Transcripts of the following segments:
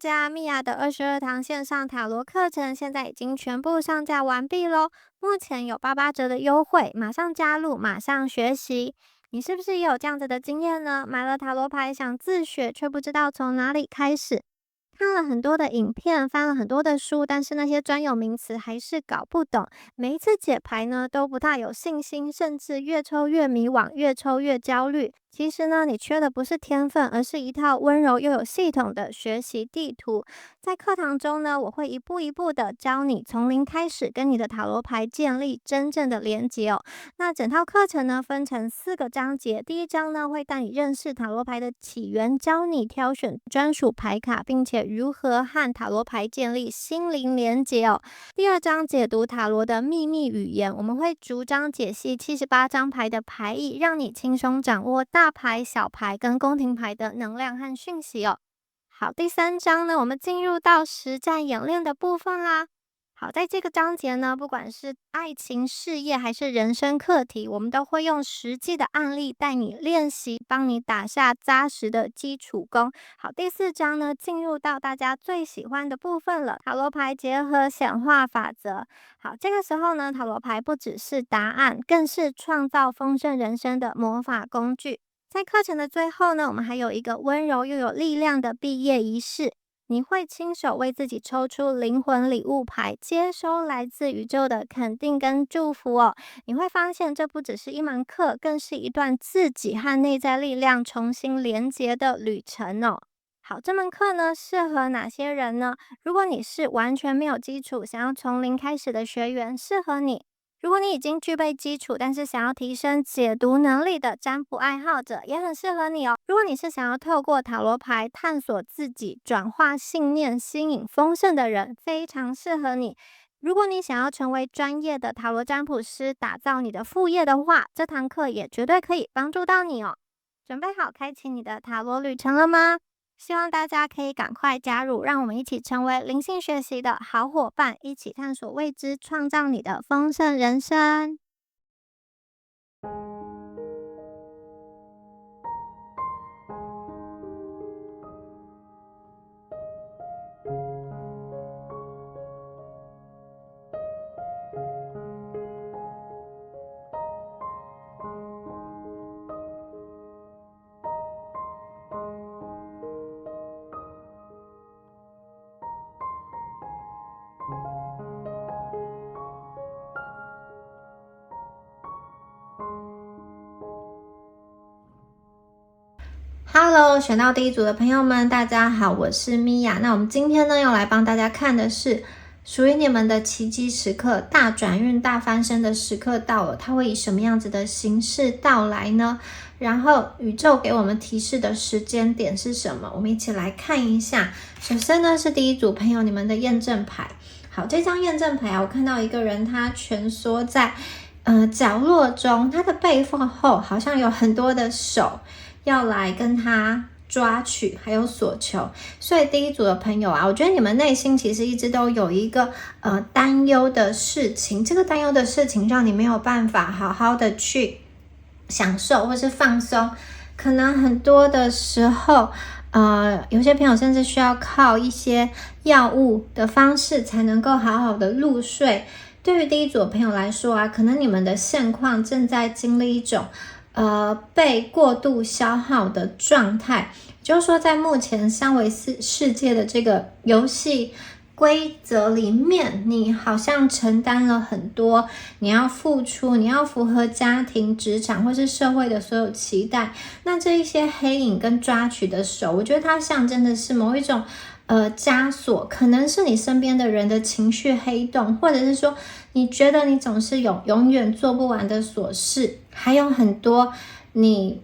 家，米娅的22堂线上塔罗课程现在已经全部上架完毕咯，目前有88折的优惠，马上加入，马上学习。你是不是也有这样子的经验呢？买了塔罗牌想自学，却不知道从哪里开始，看了很多的影片，翻了很多的书，但是那些专有名词还是搞不懂。每一次解牌呢，都不大有信心，甚至越抽越迷惘，越抽越焦虑。其实呢，你缺的不是天分，而是一套温柔又有系统的学习地图。在课堂中呢，我会一步一步的教你从零开始跟你的塔罗牌建立真正的连结哦。那整套课程呢，分成4个章节。第一章呢，会带你认识塔罗牌的起源，教你挑选专属牌卡，并且如何和塔罗牌建立心灵连结哦。第二章解读塔罗的秘密语言，我们会逐章解析78张牌的牌意，让你轻松掌握大牌、小牌跟宫廷牌的能量和讯息哦。好，第3章呢，我们进入到实战演练的部分啦。好，在这个章节呢，不管是爱情、事业还是人生课题，我们都会用实际的案例带你练习，帮你打下扎实的基础功。好，第4章呢，进入到大家最喜欢的部分了，塔罗牌结合显化法则。好，这个时候呢，塔罗牌不只是答案，更是创造丰盛人生的魔法工具。在课程的最后呢，我们还有一个温柔又有力量的毕业仪式。你会亲手为自己抽出灵魂礼物牌，接收来自宇宙的肯定跟祝福哦。你会发现，这不只是一门课，更是一段自己和内在力量重新连结的旅程哦。好，这门课呢，适合哪些人呢？如果你是完全没有基础，想要从零开始的学员，适合你。如果你已经具备基础，但是想要提升解读能力的占卜爱好者，也很适合你哦。如果你是想要透过塔罗牌探索自己、转化信念、吸引丰盛的人，非常适合你。如果你想要成为专业的塔罗占卜师，打造你的副业的话，这堂课也绝对可以帮助到你哦。准备好开启你的塔罗旅程了吗？希望大家可以赶快加入，让我们一起成为灵性学习的好伙伴，一起探索未知，创造你的丰盛人生。Hello， 选到第一组的朋友们，大家好，我是米娅。那我们今天呢，要来帮大家看的是属于你们的奇迹时刻，大转运、大翻身的时刻到了，它会以什么样子的形式到来呢？然后宇宙给我们提示的时间点是什么？我们一起来看一下。首先呢，是第一组朋友你们的验证牌。好，这张验证牌啊，我看到一个人他蜷缩在角落中，他的背后好像有很多的手要来跟他抓取还有索求，所以第一组的朋友啊，我觉得你们内心其实一直都有一个担忧的事情，这个担忧的事情让你没有办法好好的去享受或是放松，可能很多的时候有些朋友甚至需要靠一些药物的方式才能够好好的入睡。对于第一组的朋友来说啊，可能你们的现况正在经历一种被过度消耗的状态，就是说在目前三维世界的这个游戏规则里面，你好像承担了很多，你要付出，你要符合家庭、职场或是社会的所有期待。那这一些黑影跟抓取的手，我觉得它象征的是某一种枷锁，可能是你身边的人的情绪黑洞，或者是说你觉得你总是有永远做不完的琐事，还有很多你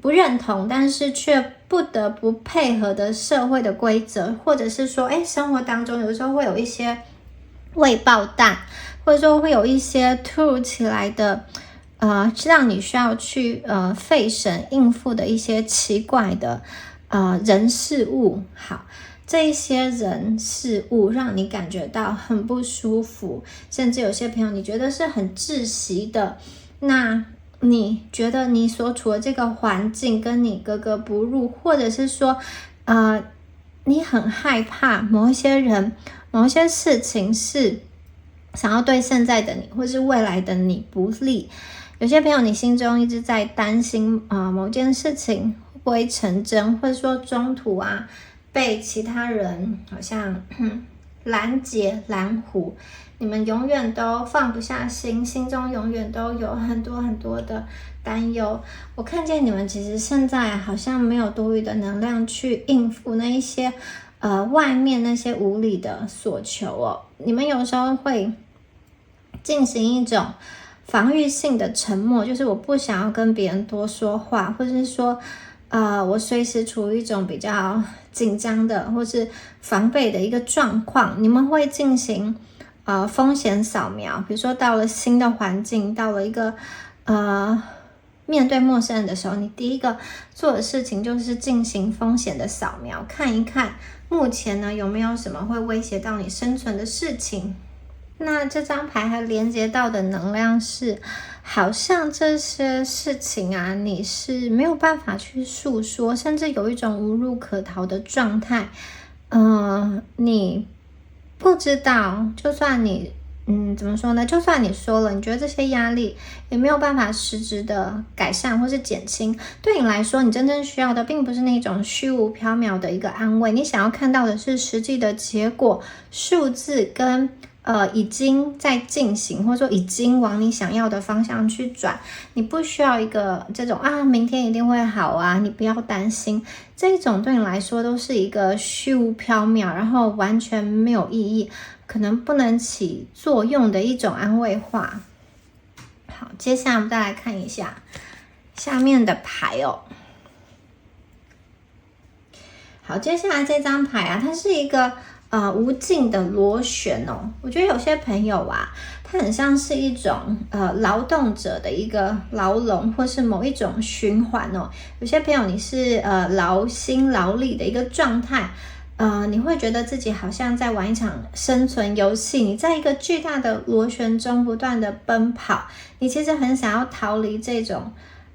不认同但是却不得不配合的社会的规则，或者是说生活当中有时候会有一些未爆弹，或者说会有一些突如其来的让你需要去费神应付的一些奇怪的人事物。好，这一些人事物让你感觉到很不舒服，甚至有些朋友你觉得是很窒息的，那你觉得你所处的这个环境跟你格格不入，或者是说你很害怕某一些人、某一些事情是想要对现在的你或是未来的你不利。有些朋友你心中一直在担心某件事情会不会成真，或者说中途被其他人好像拦截拦糊，你们永远都放不下心，心中永远都有很多很多的担忧。我看见你们其实现在好像没有多余的能量去应付那一些外面那些无理的索求哦。你们有时候会进行一种防御性的沉默，就是我不想要跟别人多说话，或者是说我随时处于一种比较紧张的或是防备的一个状况。你们会进行风险扫描，比如说到了新的环境，到了一个面对陌生人的时候，你第一个做的事情就是进行风险的扫描，看一看目前呢有没有什么会威胁到你生存的事情。那这张牌还连接到的能量是，好像这些事情你是没有办法去诉说，甚至有一种无路可逃的状态。你不知道，就算你怎么说呢？就算你说了，你觉得这些压力也没有办法实质的改善或是减轻。对你来说，你真正需要的并不是那种虚无缥缈的一个安慰，你想要看到的是实际的结果、数字跟已经在进行，或者说已经往你想要的方向去转。你不需要一个这种明天一定会好你不要担心，这一种对你来说都是一个虚无缥缈，然后完全没有意义，可能不能起作用的一种安慰话。好，接下来我们再来看一下下面的牌哦。好，接下来这张牌它是一个无尽的螺旋哦。我觉得有些朋友它很像是一种劳动者的一个牢笼，或是某一种循环哦。有些朋友你是劳心劳力的一个状态，你会觉得自己好像在玩一场生存游戏，你在一个巨大的螺旋中不断的奔跑，你其实很想要逃离这种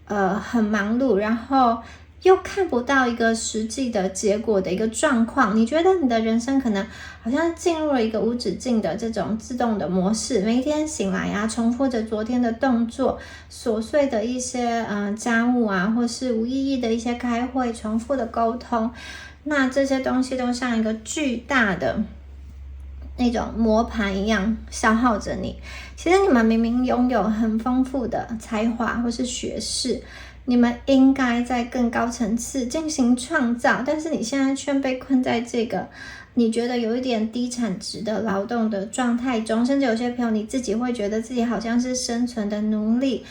很忙碌，然后又看不到一个实际的结果的一个状况。你觉得你的人生可能好像进入了一个无止境的这种自动的模式，每一天醒来重复着昨天的动作，琐碎的一些家务或是无意义的一些开会，重复的沟通，那这些东西都像一个巨大的那种磨盘一样消耗着你。其实你们明明拥有很丰富的才华或是学识，你们应该在更高层次进行创造，但是你现在却被困在这个你觉得有一点低产值的劳动的状态中，甚至有些朋友你自己会觉得自己好像是生存的奴隶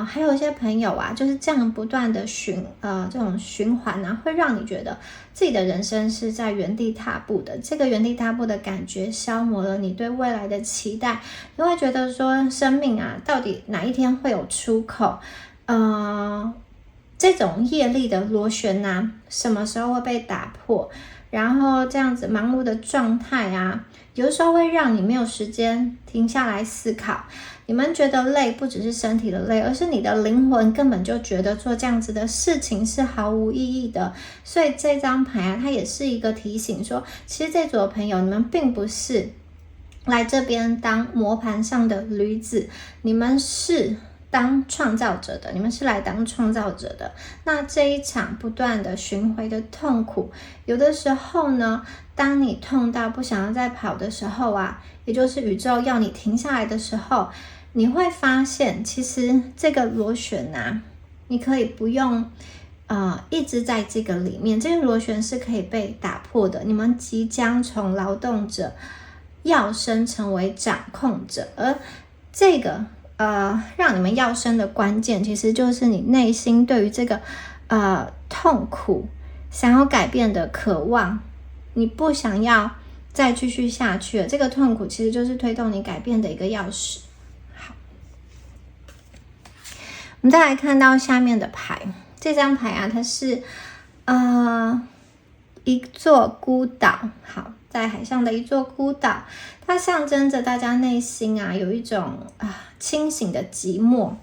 还有一些朋友就是这样不断的这种循环会让你觉得自己的人生是在原地踏步的。这个原地踏步的感觉消磨了你对未来的期待，你会觉得说生命到底哪一天会有出口？这种业力的螺旋什么时候会被打破？然后这样子忙碌的状态有的时候会让你没有时间停下来思考。你们觉得累不只是身体的累，而是你的灵魂根本就觉得做这样子的事情是毫无意义的。所以这张牌它也是一个提醒说，其实这组的朋友，你们并不是来这边当磨盘上的驴子，你们是当创造者的，你们是来当创造者的。那这一场不断的巡回的痛苦，有的时候呢，当你痛到不想要再跑的时候也就是宇宙要你停下来的时候，你会发现其实这个螺旋你可以不用一直在这个里面，这个螺旋是可以被打破的。你们即将从劳动者跃升成为掌控者，而这个让你们跃升的关键，其实就是你内心对于这个痛苦想要改变的渴望，你不想要再继续下去了。这个痛苦其实就是推动你改变的一个钥匙。好，我们再来看到下面的牌，这张牌它是一座孤岛。好，在海上的一座孤岛，它象征着大家内心有一种清醒的寂寞，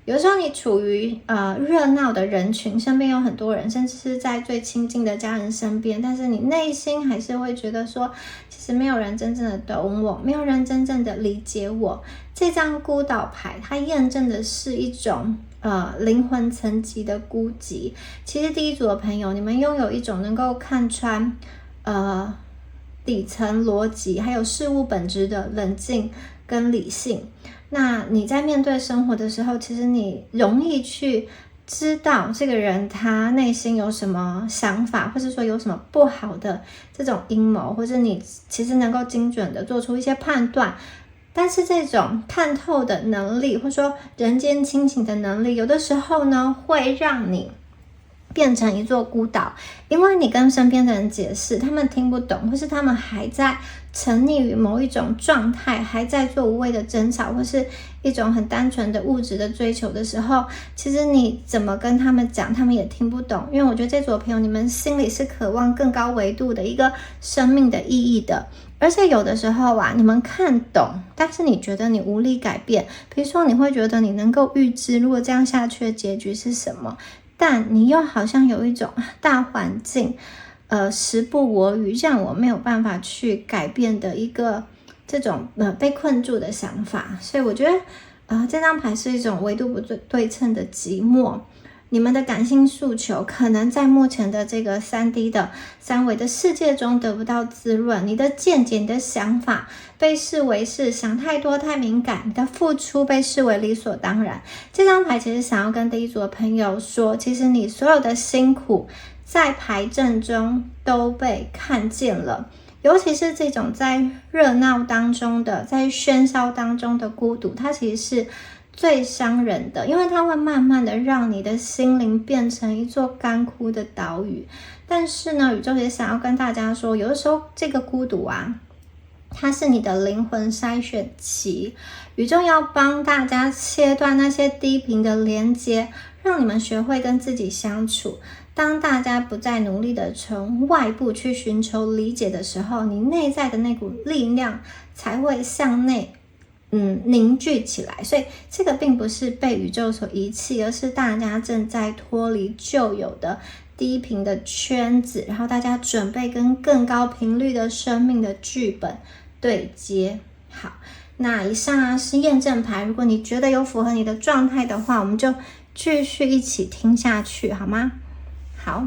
有时候你处于热闹的人群，身边有很多人，甚至是在最亲近的家人身边，但是你内心还是会觉得说，其实没有人真正的懂我，没有人真正的理解我。这张孤岛牌，它验证的是一种灵魂层级的孤寂。其实第一组的朋友，你们拥有一种能够看穿底层逻辑还有事物本质的冷静跟理性。那你在面对生活的时候，其实你容易去知道这个人他内心有什么想法，或是说有什么不好的这种阴谋，或者你其实能够精准的做出一些判断。但是这种看透的能力，或者说人间清醒的能力，有的时候呢会让你变成一座孤岛，因为你跟身边的人解释，他们听不懂，或是他们还在沉溺于某一种状态，还在做无谓的争吵，或是一种很单纯的物质的追求的时候，其实你怎么跟他们讲，他们也听不懂。因为我觉得这组的朋友，你们心里是渴望更高维度的一个生命的意义的。而且有的时候啊，你们看懂，但是你觉得你无力改变。比如说你会觉得你能够预知如果这样下去的结局是什么，但你又好像有一种大环境时不我与，让我没有办法去改变的一个这种被困住的想法。所以我觉得这张牌是一种维度不对称的寂寞。你们的感性诉求可能在目前的这个 3D 的三维的世界中得不到滋润，你的见解、你的想法被视为是想太多、太敏感，你的付出被视为理所当然。这张牌其实想要跟第一组的朋友说，其实你所有的辛苦在牌阵中都被看见了，尤其是这种在热闹当中的、在喧嚣当中的孤独，它其实是最伤人的，因为它会慢慢的让你的心灵变成一座干枯的岛屿。但是呢，宇宙也想要跟大家说，有的时候这个孤独啊，它是你的灵魂筛选期，宇宙要帮大家切断那些低频的连接，让你们学会跟自己相处。当大家不再努力的从外部去寻求理解的时候，你内在的那股力量才会向内凝聚起来。所以这个并不是被宇宙所遗弃，而是大家正在脱离旧有的低频的圈子，然后大家准备跟更高频率的生命的剧本对接。好，那以上是验证牌，如果你觉得有符合你的状态的话，我们就继续一起听下去好吗？好，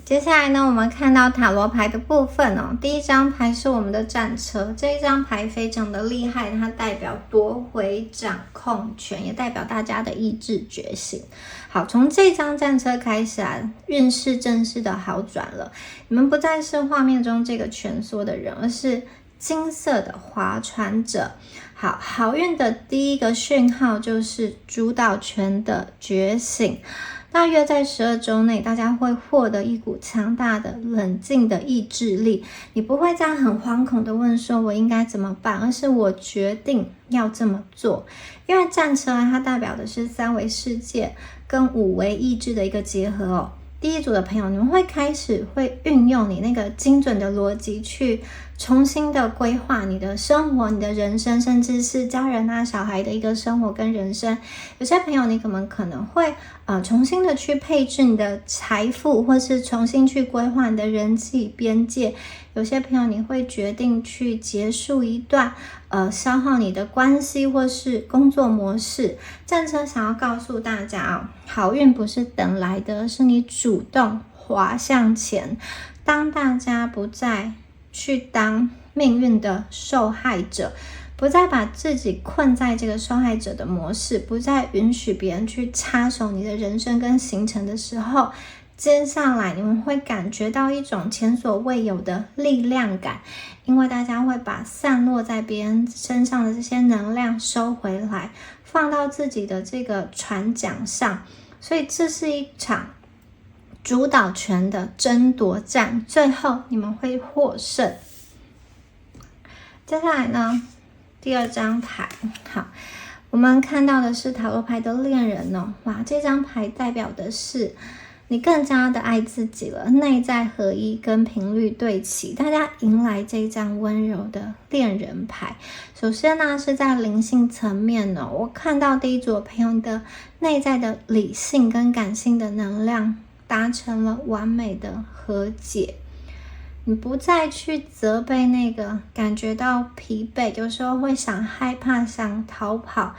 接下来呢，我们看到塔罗牌的部分哦。第一张牌是我们的战车，这一张牌非常的厉害，它代表夺回掌控权，也代表大家的意志觉醒。好，从这张战车开始啊，运势正式的好转了。你们不再是画面中这个蜷缩的人，而是金色的划船者。好运的第一个讯号就是主导权的觉醒。大约在12周内，大家会获得一股强大的冷静的意志力。你不会这样很惶恐的问说我应该怎么办，而是我决定要这么做。因为战车它代表的是三维世界跟五维意志的一个结合哦。第一组的朋友，你们会开始会运用你那个精准的逻辑去重新的规划你的生活、你的人生，甚至是家人啊、小孩的一个生活跟人生。有些朋友你可能会重新的去配置你的财富，或是重新去规划你的人际边界。有些朋友你会决定去结束一段消耗你的关系或是工作模式。战车想要告诉大家好运不是等来的，是你主动滑向前。当大家不再去当命运的受害者，不再把自己困在这个受害者的模式，不再允许别人去插手你的人生跟行程的时候，接下来你们会感觉到一种前所未有的力量感，因为大家会把散落在别人身上的这些能量收回来，放到自己的这个船桨上。所以这是一场主导权的争夺战，最后你们会获胜。接下来呢，第二张牌，好，我们看到的是塔罗牌的恋人哦。哇，这张牌代表的是你更加的爱自己了，内在合一跟频率对齐，大家迎来这张温柔的恋人牌。首先呢，是在灵性层面呢，我看到第一组的朋友的内在的理性跟感性的能量达成了完美的和解。你不再去责备那个感觉到疲惫，有时候会想害怕、想逃跑、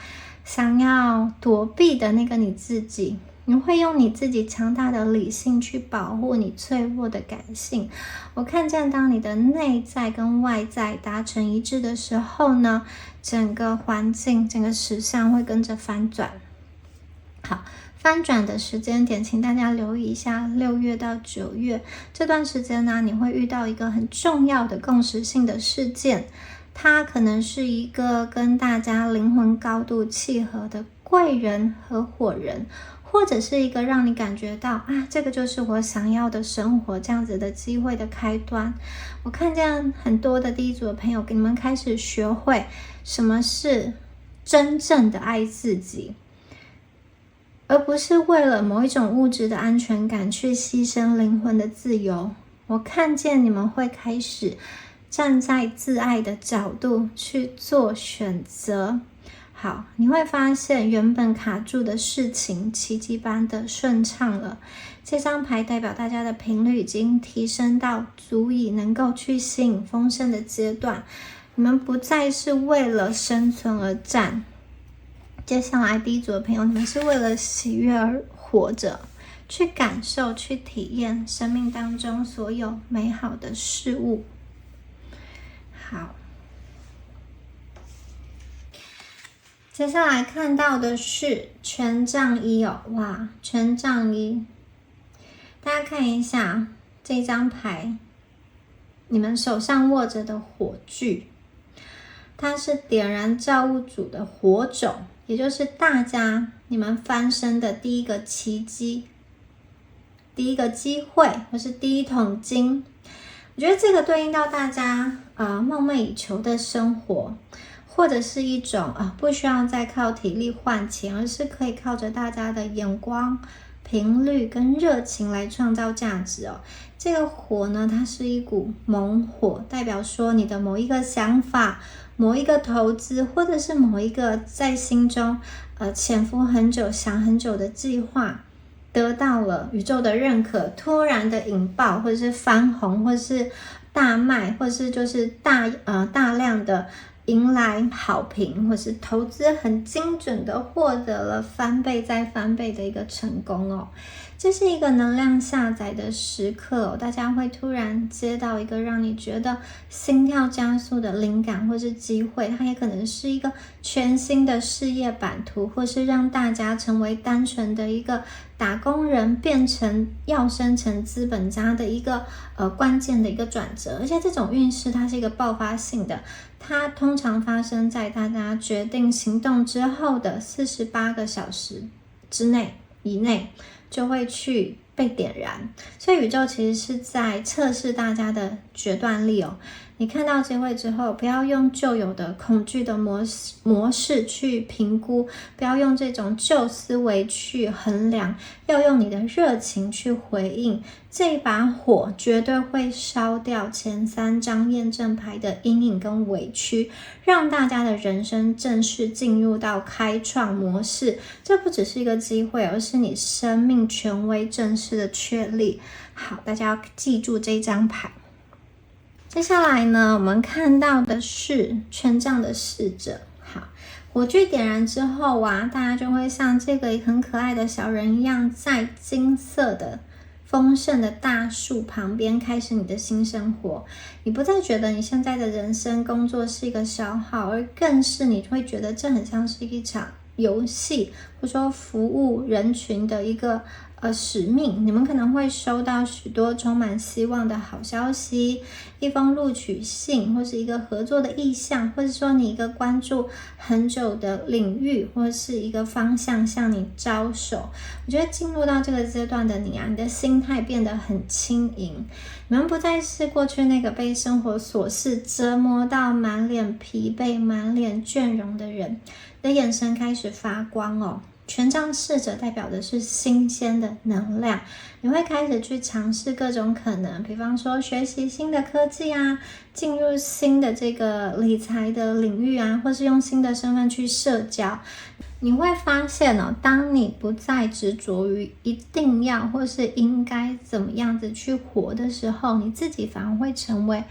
想要躲避的那个你自己。你会用你自己强大的理性去保护你脆弱的感性。我看见当你的内在跟外在达成一致的时候呢，整个环境、整个实相会跟着翻转。好，翻转的时间点，请大家留意一下，6月到9月这段时间呢，你会遇到一个很重要的共识性的事件，它可能是一个跟大家灵魂高度契合的贵人、合伙人，或者是一个让你感觉到这个就是我想要的生活，这样子的机会的开端。我看见很多的第一组的朋友，你们开始学会什么是真正的爱自己，而不是为了某一种物质的安全感去牺牲灵魂的自由。我看见你们会开始站在自爱的角度去做选择。好，你会发现原本卡住的事情奇迹般的顺畅了。这张牌代表大家的频率已经提升到足以能够去吸引丰盛的阶段。你们不再是为了生存而战。接下来第一组的朋友，你们是为了喜悦而活着，去感受、去体验生命当中所有美好的事物。好，接下来看到的是权杖一哇，权杖一，大家看一下这张牌，你们手上握着的火炬，它是点燃造物主的火种，也就是大家你们翻身的第一个奇迹、第一个机会，或是第一桶金。我觉得这个对应到大家梦寐以求的生活，或者是一种不需要再靠体力换钱，而是可以靠着大家的眼光、频率跟热情来创造价值哦。这个火呢，它是一股猛火，代表说你的某一个想法、某一个投资，或者是某一个在心中潜伏很久、想很久的计划，得到了宇宙的认可，突然的引爆，或者是翻红，或者是大卖，或者是就是大量的迎来好评，或是投资很精准的获得了翻倍再翻倍的一个成功哦。这是一个能量下载的时刻大家会突然接到一个让你觉得心跳加速的灵感或是机会，它也可能是一个全新的事业版图，或是让大家成为单纯的一个打工人变成要升成资本家的一个关键的一个转折。而且这种运势它是一个爆发性的，它通常发生在大家决定行动之后的48个小时以内就会去被点燃。所以宇宙其实是在测试大家的决断力哦。你看到机会之后，不要用旧有的恐惧的模式去评估，不要用这种旧思维去衡量，要用你的热情去回应。这一把火绝对会烧掉前3张验证牌的阴影跟委屈，让大家的人生正式进入到开创模式。这不只是一个机会，而是你生命权威正式的确立。好，大家要记住这张牌。接下来呢，我们看到的是权杖的侍者。好，火炬点燃之后大家就会像这个很可爱的小人一样，在金色的丰盛的大树旁边开始你的新生活。你不再觉得你现在的人生工作是一个消耗，而更是你会觉得这很像是一场游戏，或者说服务人群的一个使命。你们可能会收到许多充满希望的好消息，一封录取信，或是一个合作的意向，或者说你一个关注很久的领域，或是一个方向向你招手。我觉得进入到这个阶段的你你的心态变得很轻盈。你们不再是过去那个被生活琐事折磨到满脸疲惫、满脸倦容的人，你的眼神开始发光权杖侍者代表的是新鲜的能量，你会开始去尝试各种可能，比方说学习新的科技啊，进入新的这个理财的领域啊，或是用新的身份去社交。你会发现当你不再执着于一定要或是应该怎么样子去活的时候，你自己反而会成为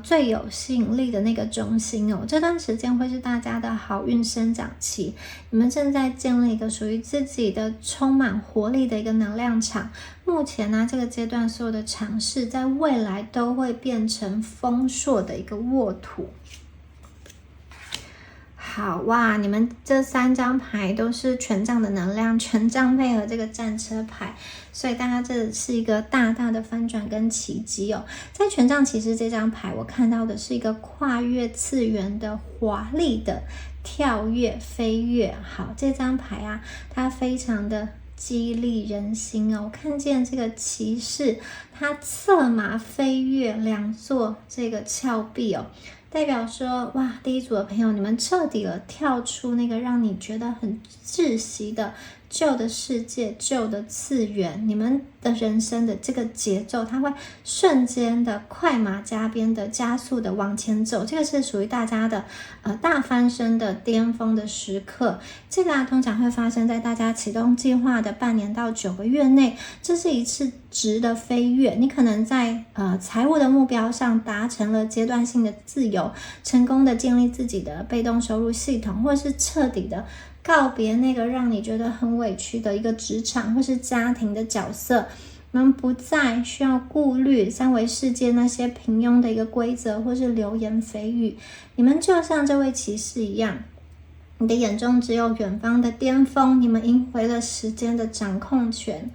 最有吸引力的那个中心这段时间会是大家的好运生长期，你们正在建立一个属于自己的充满活力的一个能量场。目前呢，这个阶段所有的尝试在未来都会变成丰硕的一个沃土。好哇，你们这3张牌都是权杖的能量，权杖配合这个战车牌，所以大家这是一个大大的翻转跟奇迹在权杖骑士这张牌，我看到的是一个跨越次元的华丽的跳跃飞跃。好，这张牌啊，它非常的激励人心我看见这个骑士他策马飞跃2座这个峭壁代表说哇，第一组的朋友，你们彻底的跳出那个让你觉得很窒息的旧的世界、旧的次元，你们的人生的这个节奏，它会瞬间的快马加鞭的加速的往前走，这个是属于大家的大翻身的巅峰的时刻。这个通常会发生在大家启动计划的半年到9个月内，这是一次质的飞跃。你可能在财务的目标上达成了阶段性的自由，成功的建立自己的被动收入系统，或是彻底的告别那个让你觉得很委屈的一个职场或是家庭的角色，你们不再需要顾虑三维世界那些平庸的一个规则或是流言蜚语，你们就像这位骑士一样，你的眼中只有远方的巅峰，你们赢回了时间的掌控权，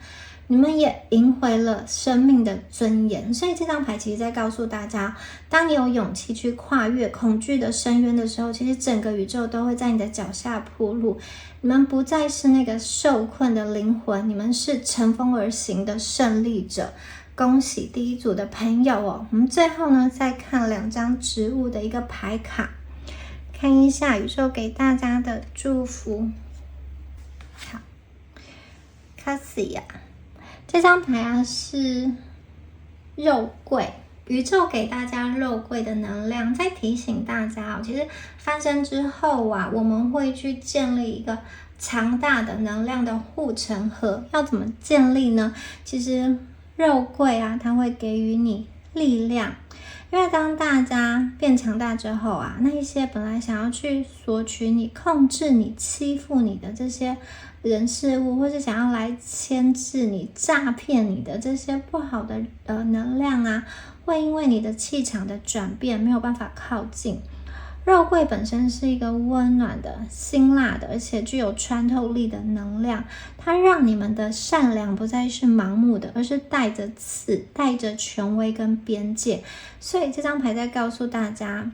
你们也赢回了生命的尊严。所以这张牌其实在告诉大家，当你有勇气去跨越恐惧的深渊的时候，其实整个宇宙都会在你的脚下铺路。你们不再是那个受困的灵魂，你们是乘风而行的胜利者。恭喜第一组的朋友我们最后呢，再看2张植物的一个牌卡，看一下宇宙给大家的祝福。好，卡西亚这张牌啊是肉桂，宇宙给大家肉桂的能量，在提醒大家其实翻身之后啊，我们会去建立一个强大的能量的护城河。要怎么建立呢？其实肉桂啊，它会给予你力量。因为当大家变强大之后啊，那一些本来想要去索取你、控制你、欺负你的这些人事物，或是想要来牵制你、诈骗你的这些不好的能量啊，会因为你的气场的转变没有办法靠近。肉桂本身是一个温暖的、辛辣的，而且具有穿透力的能量，它让你们的善良不再是盲目的，而是带着刺、带着权威跟边界。所以这张牌在告诉大家，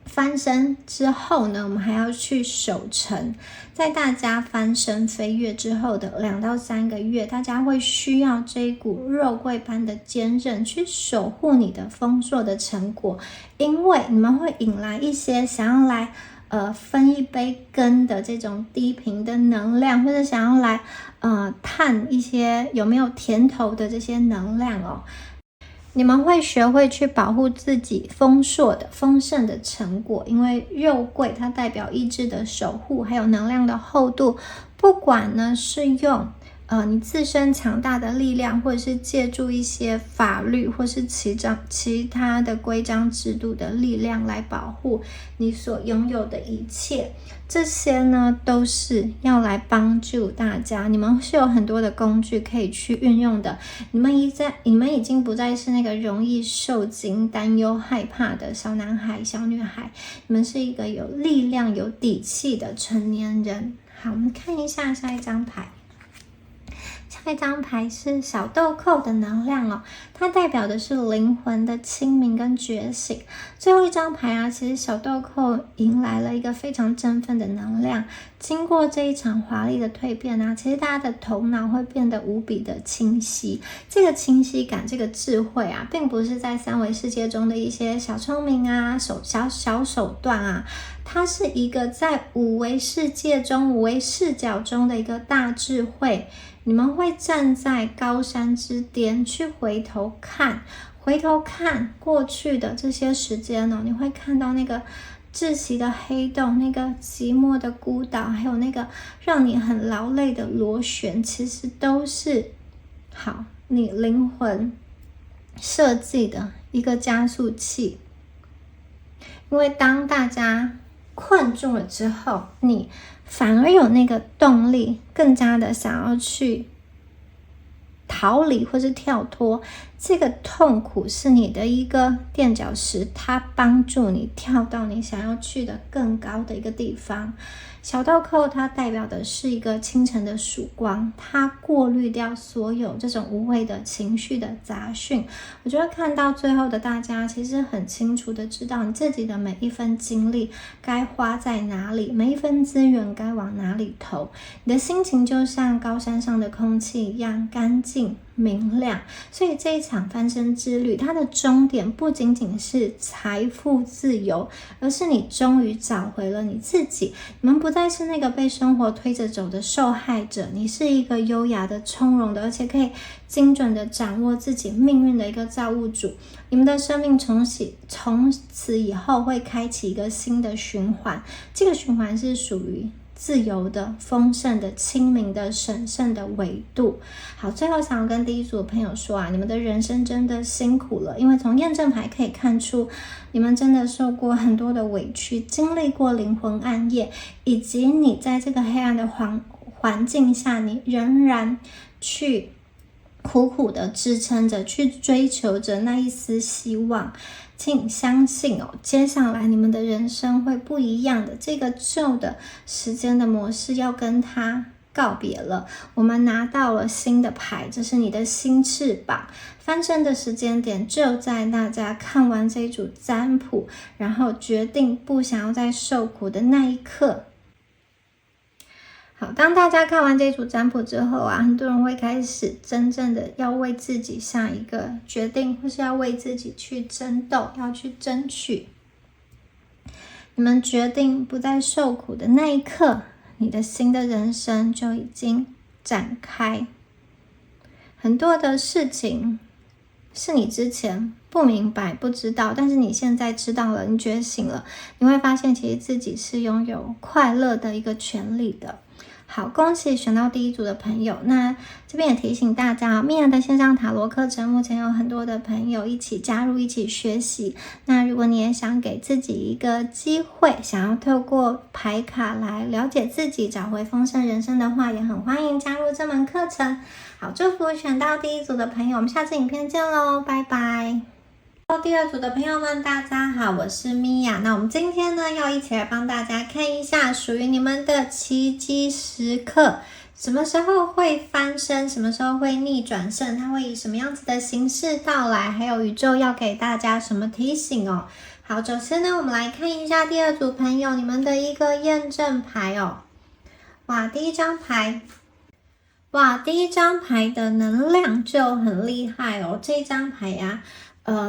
翻身之后呢，我们还要去守城。在大家翻身飞跃之后的2到3个月，大家会需要这一股肉桂般的坚韧去守护你的丰硕的成果，因为你们会引来一些想要来分一杯羹的这种低频的能量，或者想要来探一些有没有甜头的这些能量你们会学会去保护自己丰硕的丰盛的成果，因为肉桂它代表意志的守护，还有能量的厚度。不管呢是用你自身强大的力量，或者是借助一些法律或是其他的规章制度的力量来保护你所拥有的一切，这些呢都是要来帮助大家。你们是有很多的工具可以去运用的，你们已经不再是那个容易受惊、担忧、害怕的小男孩、小女孩，你们是一个有力量、有底气的成年人。好，我们看一下下一张牌。下一张牌是小豆蔻的能量哦，它代表的是灵魂的清明跟觉醒。最后一张牌啊，其实小豆蔻迎来了一个非常振奋的能量。经过这一场华丽的蜕变啊，其实大家的头脑会变得无比的清晰。这个清晰感，这个智慧啊，并不是在三维世界中的一些小聪明啊、小手段啊，它是一个在五维世界中、五维视角中的一个大智慧。你们会站在高山之巅去回头看过去的这些时间哦，你会看到那个窒息的黑洞，那个寂寞的孤岛，还有那个让你很劳累的螺旋，其实都是好你灵魂设计的一个加速器。因为当大家困住了之后，你反而有那个动力，更加的想要去逃离或是跳脱。这个痛苦是你的一个垫脚石，它帮助你跳到你想要去的更高的一个地方。小豆蔻它代表的是一个清晨的曙光，它过滤掉所有这种无谓的情绪的杂讯。我觉得看到最后的大家其实很清楚的知道你自己的每一分精力该花在哪里，每一分资源该往哪里投。你的心情就像高山上的空气一样干净明亮。所以这一场翻身之旅，它的终点不仅仅是财富自由，而是你终于找回了你自己。你们不再是那个被生活推着走的受害者，你是一个优雅的、从容的，而且可以精准的掌握自己命运的一个造物主。你们的生命从此以后会开启一个新的循环，这个循环是属于自由的、丰盛的、清明的、神圣的维度。好，最后想要跟第一组的朋友说啊，你们的人生真的辛苦了，因为从验证牌可以看出，你们真的受过很多的委屈，经历过灵魂暗夜，以及你在这个黑暗的环境下，你仍然去苦苦的支撑着，去追求着那一丝希望。请相信哦，接下来你们的人生会不一样的。这个旧的时间的模式要跟它告别了。我们拿到了新的牌，这是你的新翅膀。翻身的时间点就在大家看完这一组占卜，然后决定不想要再受苦的那一刻。好，当大家看完这组占卜之后啊，很多人会开始真正的要为自己下一个决定，或是要为自己去争斗，要去争取。你们决定不再受苦的那一刻，你的新的人生就已经展开。很多的事情是你之前不明白不知道，但是你现在知道了，你觉醒了，你会发现其实自己是拥有快乐的一个权利的。好，恭喜选到第一组的朋友。那这边也提醒大家，米娅的线上塔罗课程目前有很多的朋友一起加入，一起学习。那如果你也想给自己一个机会，想要透过牌卡来了解自己，找回丰盛人生的话，也很欢迎加入这门课程。好，祝福选到第一组的朋友，我们下次影片见咯，拜拜。第二组的朋友们，大家好，我是米娅。那我们今天呢，要一起来帮大家看一下属于你们的奇迹时刻，什么时候会翻身，什么时候会逆转胜，它会以什么样子的形式到来，还有宇宙要给大家什么提醒哦。好，首先呢，我们来看一下第二组朋友你们的一个验证牌哦。哇，第一张牌的能量就很厉害哦。这张牌呀，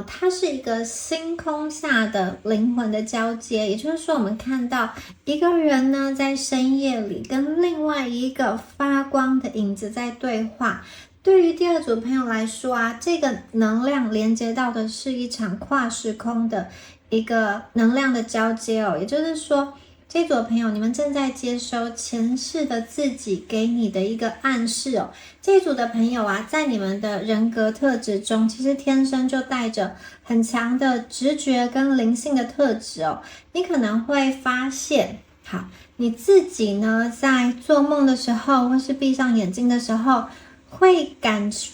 它是一个星空下的灵魂的交接，也就是说我们看到一个人呢在深夜里跟另外一个发光的影子在对话。对于第二组朋友来说啊，这个能量连接到的是一场跨时空的一个能量的交接哦，也就是说这组的朋友，你们正在接收前世的自己给你的一个暗示哦。这组的朋友啊，在你们的人格特质中，其实天生就带着很强的直觉跟灵性的特质哦。你可能会发现，好，你自己呢，在做梦的时候，或是闭上眼睛的时候，会感知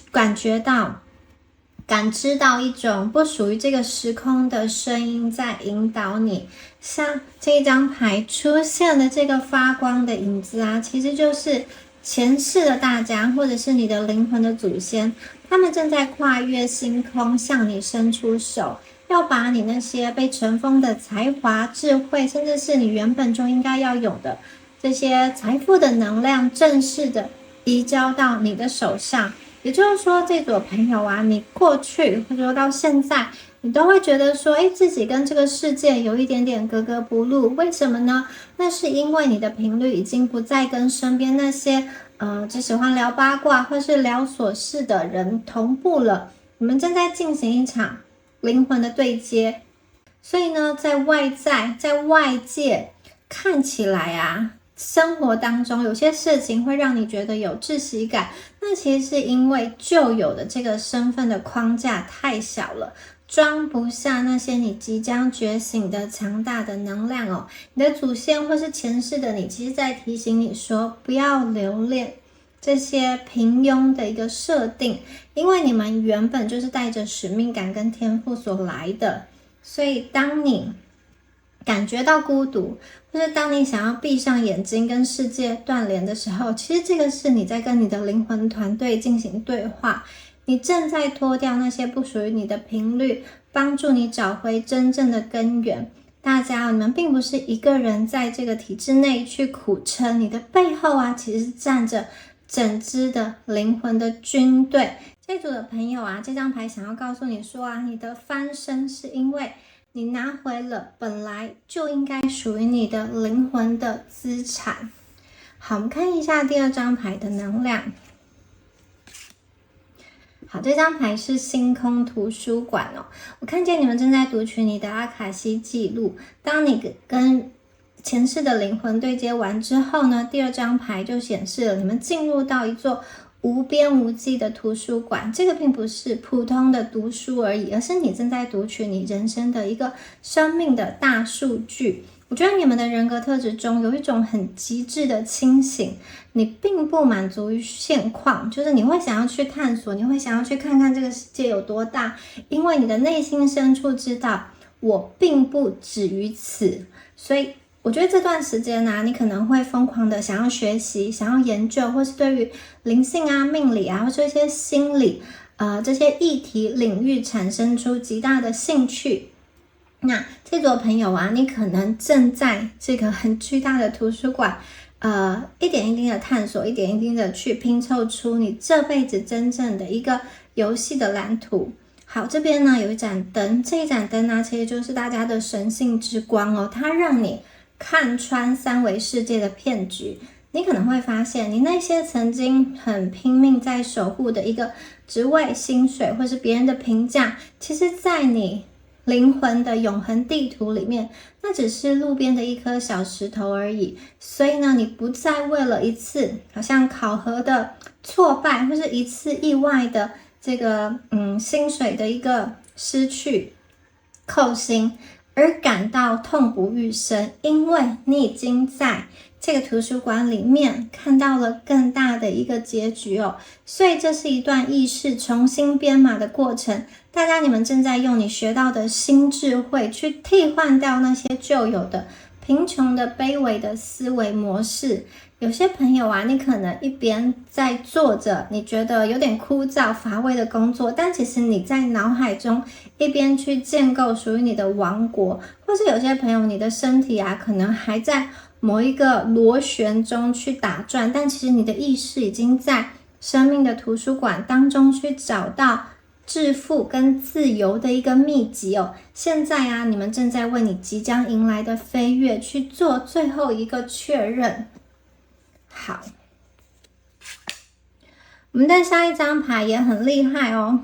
到一种不属于这个时空的声音在引导你。像这张牌出现的这个发光的影子啊，其实就是前世的大家，或者是你的灵魂的祖先，他们正在跨越星空，向你伸出手，要把你那些被尘封的才华、智慧，甚至是你原本就应该要有的这些财富的能量，正式的移交到你的手上。也就是说，这组朋友啊，你过去或者说到现在，你都会觉得说，自己跟这个世界有一点点格格不入。为什么呢？那是因为你的频率已经不再跟身边那些只喜欢聊八卦或是聊琐事的人同步了。你们正在进行一场灵魂的对接，所以呢，在外界看起来啊，生活当中有些事情会让你觉得有窒息感，那其实是因为旧有的这个身份的框架太小了，装不下那些你即将觉醒的强大的能量哦。你的祖先或是前世的你，其实在提醒你说，不要留恋这些平庸的一个设定，因为你们原本就是带着使命感跟天赋所来的。所以当你感觉到孤独，或是当你想要闭上眼睛跟世界断联的时候，其实这个是你在跟你的灵魂团队进行对话，你正在脱掉那些不属于你的频率，帮助你找回真正的根源。大家，你们并不是一个人在这个体制内去苦撑，你的背后啊，其实是站着整支的灵魂的军队。这组的朋友啊，这张牌想要告诉你说啊，你的翻身是因为你拿回了本来就应该属于你的灵魂的资产。好，我们看一下第二张牌的能量。好，这张牌是星空图书馆哦。我看见你们正在读取你的阿卡西记录。当你跟前世的灵魂对接完之后呢，第二张牌就显示了你们进入到一座无边无际的图书馆。这个并不是普通的读书而已，而是你正在读取你人生的一个生命的大数据。我觉得你们的人格特质中有一种很极致的清醒，你并不满足于现况，就是你会想要去探索，你会想要去看看这个世界有多大，因为你的内心深处知道我并不止于此。所以我觉得这段时间啊，你可能会疯狂的想要学习，想要研究，或是对于灵性啊、命理啊，或是一些心理这些议题领域产生出极大的兴趣。那这组朋友啊，你可能正在这个很巨大的图书馆一点一滴的探索，一点一滴的去拼凑出你这辈子真正的一个游戏的蓝图。好，这边呢有一盏灯，这一盏灯呢其实就是大家的神性之光哦，它让你看穿三维世界的骗局。你可能会发现，你那些曾经很拼命在守护的一个职位、薪水或是别人的评价，其实在你灵魂的永恒地图里面，那只是路边的一颗小石头而已。所以呢，你不再为了一次好像考核的挫败，或是一次意外的这个薪水的一个失去扣薪而感到痛不欲生，因为你已经在这个图书馆里面看到了更大的一个结局哦。所以这是一段意识重新编码的过程，大家你们正在用你学到的新智慧去替换掉那些旧有的贫穷的卑微的思维模式。有些朋友啊，你可能一边在做着你觉得有点枯燥乏味的工作，但其实你在脑海中一边去建构属于你的王国。或是有些朋友，你的身体啊可能还在某一个螺旋中去打转，但其实你的意识已经在生命的图书馆当中去找到致富跟自由的一个秘籍哦。现在啊，你们正在为你即将迎来的飞跃去做最后一个确认。好，我们的下一张牌也很厉害哦，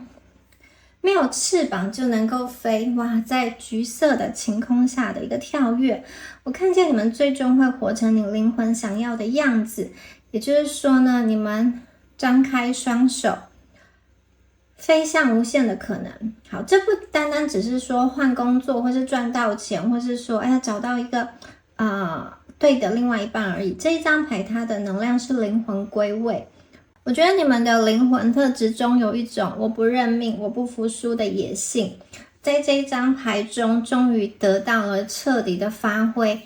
没有翅膀就能够飞。哇，在橘色的晴空下的一个跳跃，我看见你们最终会活成你灵魂想要的样子。也就是说呢，你们张开双手，飞向无限的可能。好，这不单单只是说换工作，或是赚到钱，或是说找到一个对的另外一半而已。这一张牌它的能量是灵魂归位。我觉得你们的灵魂特质中有一种我不认命、我不服输的野性，在这一张牌中终于得到了彻底的发挥。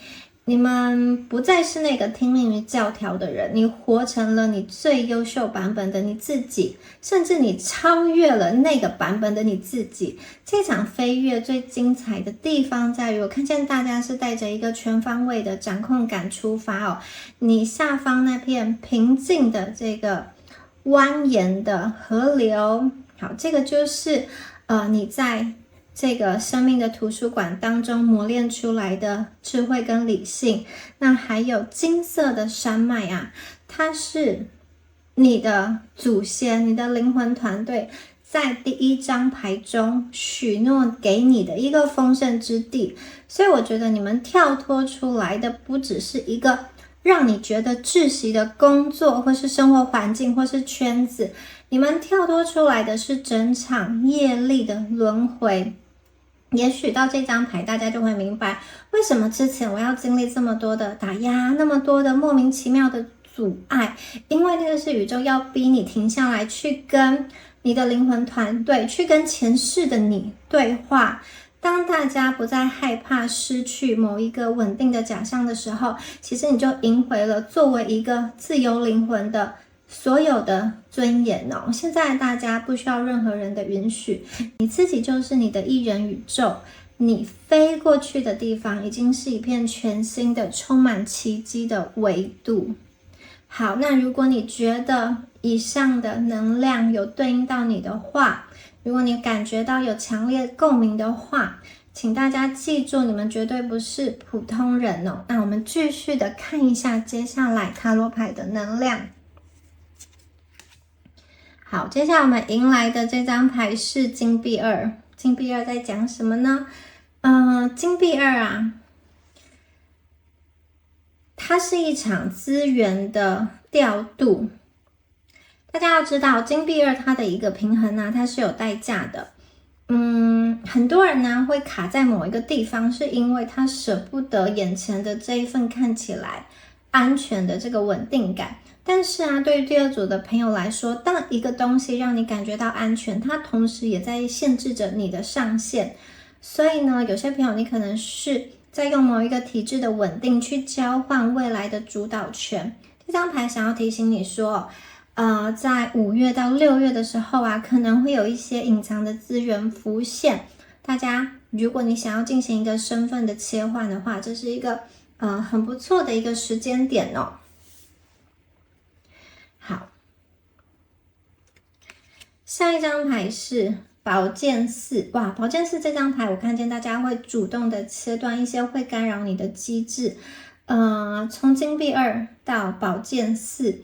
你们不再是那个听命于教条的人，你活成了你最优秀版本的你自己，甚至你超越了那个版本的你自己。这场飞跃最精彩的地方在于，我看见大家是带着一个全方位的掌控感出发哦。你下方那片平静的这个蜿蜒的河流，好，这个就是你在这个生命的图书馆当中磨练出来的智慧跟理性。那还有金色的山脉啊，它是你的祖先，你的灵魂团队在第一张牌中许诺给你的一个丰盛之地。所以我觉得你们跳脱出来的不只是一个让你觉得窒息的工作或是生活环境或是圈子，你们跳脱出来的是整场业力的轮回。也许到这张牌大家就会明白，为什么之前我要经历这么多的打压，那么多的莫名其妙的阻碍，因为那个是宇宙要逼你停下来，去跟你的灵魂团队，去跟前世的你对话。当大家不再害怕失去某一个稳定的假象的时候，其实你就赢回了作为一个自由灵魂的所有的尊严哦。现在大家不需要任何人的允许，你自己就是你的一人宇宙，你飞过去的地方已经是一片全新的充满奇迹的维度。好，那如果你觉得以上的能量有对应到你的话，如果你感觉到有强烈共鸣的话，请大家记住，你们绝对不是普通人哦。那我们继续的看一下接下来塔罗牌的能量。好，接下来我们迎来的这张牌是金币二。金币二在讲什么呢？金币二啊，它是一场资源的调度。大家要知道，金币二它的一个平衡啊，它是有代价的。很多人呢会卡在某一个地方，是因为他舍不得眼前的这一份看起来安全的这个稳定感。但是啊，对于第二组的朋友来说，当一个东西让你感觉到安全，它同时也在限制着你的上限。所以呢，有些朋友你可能是在用某一个体制的稳定去交换未来的主导权。这张牌想要提醒你说，在5月到6月的时候啊，可能会有一些隐藏的资源浮现。大家，如果你想要进行一个身份的切换的话，这是一个很不错的一个时间点哦。好，下一张牌是宝剑四。哇，宝剑四这张牌，我看见大家会主动的切断一些会干扰你的机制。从金币二到宝剑四，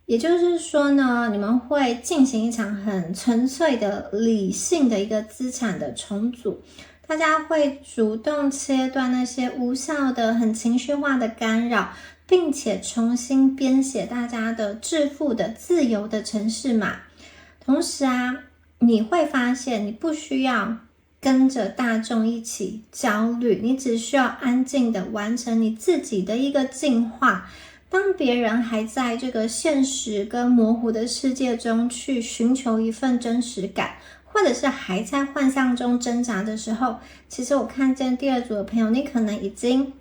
也就是说呢，你们会进行一场很纯粹的理性的一个资产的重组。大家会主动切断那些无效的、很情绪化的干扰，并且重新编写大家的致富的自由的程式码。同时啊，你会发现你不需要跟着大众一起焦虑，你只需要安静的完成你自己的一个进化。当别人还在这个现实跟模糊的世界中去寻求一份真实感，或者是还在幻象中挣扎的时候，其实我看见第二组的朋友，你可能已经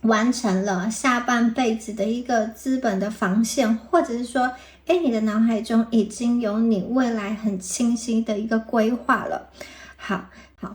完成了下半辈子的一个资本的防线，或者是说，你的脑海中已经有你未来很清晰的一个规划了。好，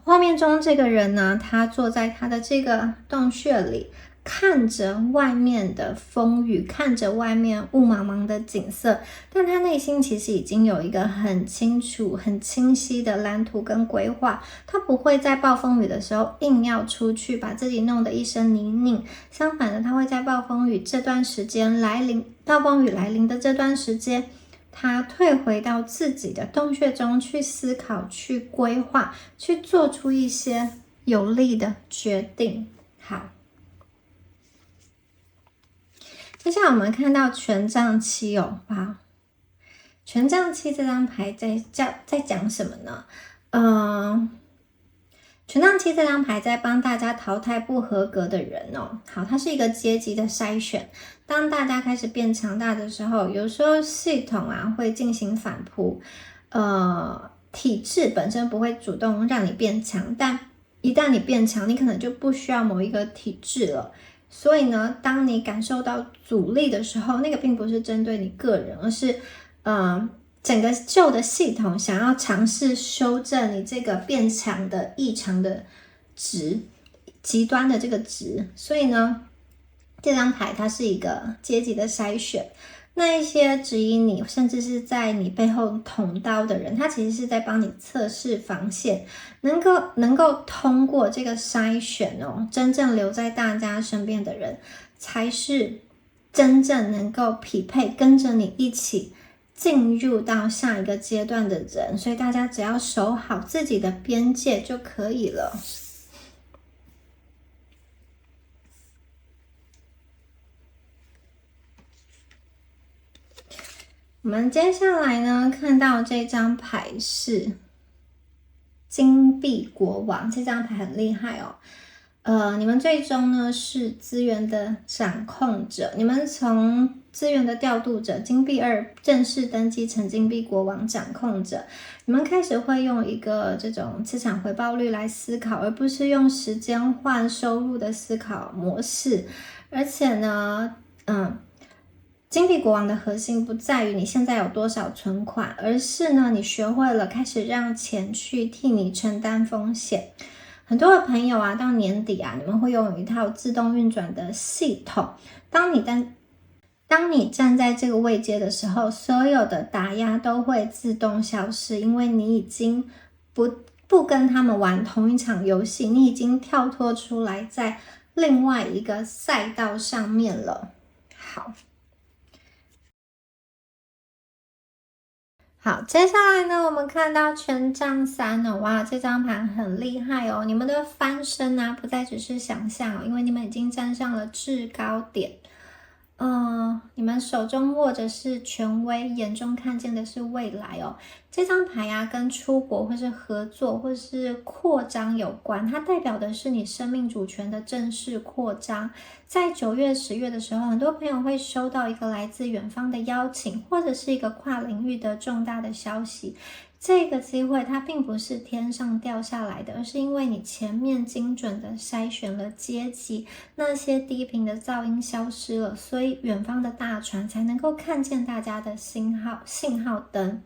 画面中这个人呢，他坐在他的这个洞穴里，看着外面的风雨，看着外面雾茫茫的景色，但他内心其实已经有一个很清楚、很清晰的蓝图跟规划。他不会在暴风雨的时候硬要出去，把自己弄得一身泥泞。相反的，他会在暴风雨这段时间来临，暴风雨来临的这段时间，他退回到自己的洞穴中去思考、去规划、去做出一些有利的决定。好。接下来我们看到权杖七哦，哇，权杖七这张牌在讲什么呢？权杖七这张牌在帮大家淘汰不合格的人哦。好，它是一个阶级的筛选。当大家开始变强大的时候，有时候系统啊会进行反扑，体制本身不会主动让你变强，但一旦你变强，你可能就不需要某一个体制了。所以呢，当你感受到阻力的时候，那个并不是针对你个人，而是整个旧的系统想要尝试修正你这个变强的异常的值，极端的这个值。所以呢，这张牌它是一个阶级的筛选。那一些质疑你，甚至是在你背后捅刀的人，他其实是在帮你测试防线，能够通过这个筛选哦，真正留在大家身边的人，才是真正能够匹配跟着你一起进入到下一个阶段的人。所以大家只要守好自己的边界就可以了。我们接下来呢，看到这张牌是金币国王，这张牌很厉害哦。你们最终呢是资源的掌控者，你们从资源的调度者金币2正式登基成金币国王掌控者，你们开始会用一个这种资产回报率来思考，而不是用时间换收入的思考模式。而且呢，金币国王的核心不在于你现在有多少存款，而是呢，你学会了开始让钱去替你承担风险。很多的朋友啊，到年底啊，你们会拥有一套自动运转的系统。当你站在这个位阶的时候，所有的打压都会自动消失，因为你已经不跟他们玩同一场游戏，你已经跳脱出来，在另外一个赛道上面了。好，接下来呢，我们看到权杖3哦，哇，这张牌很厉害哦。你们的翻身啊，不再只是想象哦，因为你们已经站上了制高点。你们手中握着是权威，眼中看见的是未来哦。这张牌啊，跟出国或是合作或是扩张有关，它代表的是你生命主权的正式扩张。在9月、10月的时候，很多朋友会收到一个来自远方的邀请，或者是一个跨领域的重大的消息。这个机会它并不是天上掉下来的，而是因为你前面精准的筛选了阶级，那些低频的噪音消失了，所以远方的大船才能够看见大家的信号灯。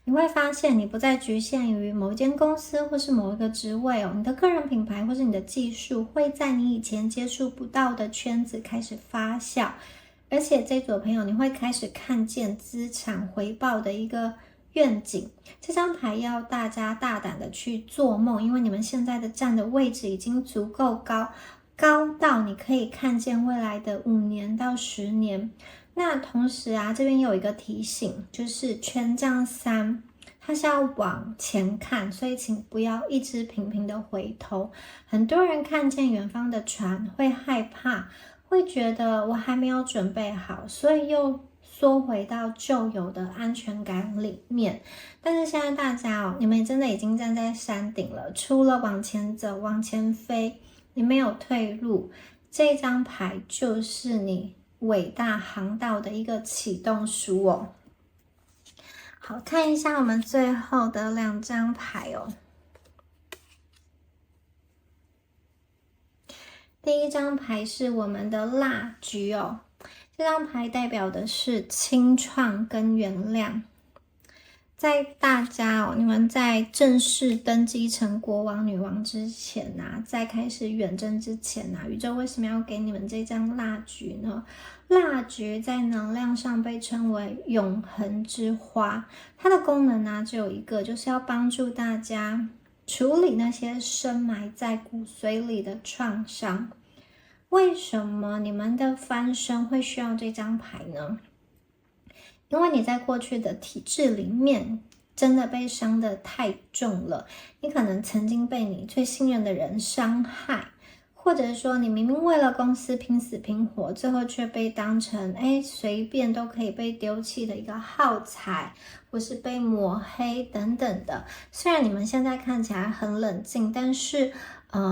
你会发现你不再局限于某一间公司或是某一个职位哦，你的个人品牌或是你的技术会在你以前接触不到的圈子开始发酵，而且这组朋友你会开始看见资产回报的一个愿景。这张牌要大家大胆的去做梦，因为你们现在的站的位置已经足够高到你可以看见未来的5年到10年。那同时啊，这边有一个提醒，就是权杖3它是要往前看，所以请不要一直频频的回头。很多人看见远方的船会害怕，会觉得我还没有准备好，所以又缩回到旧有的安全感里面。但是现在大家你们真的已经站在山顶了，除了往前走往前飞，你没有退路。这张牌就是你伟大航道的一个启动书哦。好，看一下我们最后的2张牌哦。第一张牌是我们的蜡菊哦，这张牌代表的是清创跟原谅。在大家你们在正式登基成国王女王之前啊，在开始远征之前啊，宇宙为什么要给你们这张蜡菊呢？蜡菊在能量上被称为永恒之花，它的功能呢只有一个，就是要帮助大家处理那些深埋在骨髓里的创伤。为什么你们的翻身会需要这张牌呢？因为你在过去的体制里面真的被伤得太重了，你可能曾经被你最信任的人伤害，或者说你明明为了公司拼死拼活，最后却被当成随便都可以被丢弃的一个耗材，或是被抹黑等等的。虽然你们现在看起来很冷静，但是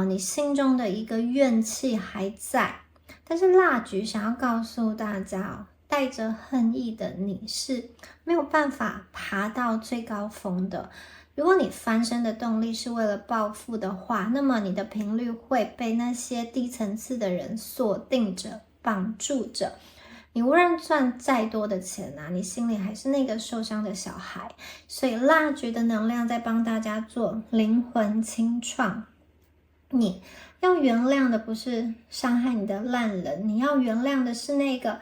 你心中的一个怨气还在。但是蜡菊想要告诉大家带着恨意的你是没有办法爬到最高峰的。如果你翻身的动力是为了报复的话，那么你的频率会被那些低层次的人锁定着、绑住着。你无论赚再多的钱啊，你心里还是那个受伤的小孩。所以蜡烛的能量在帮大家做灵魂清创。你要原谅的不是伤害你的烂人，你要原谅的是那个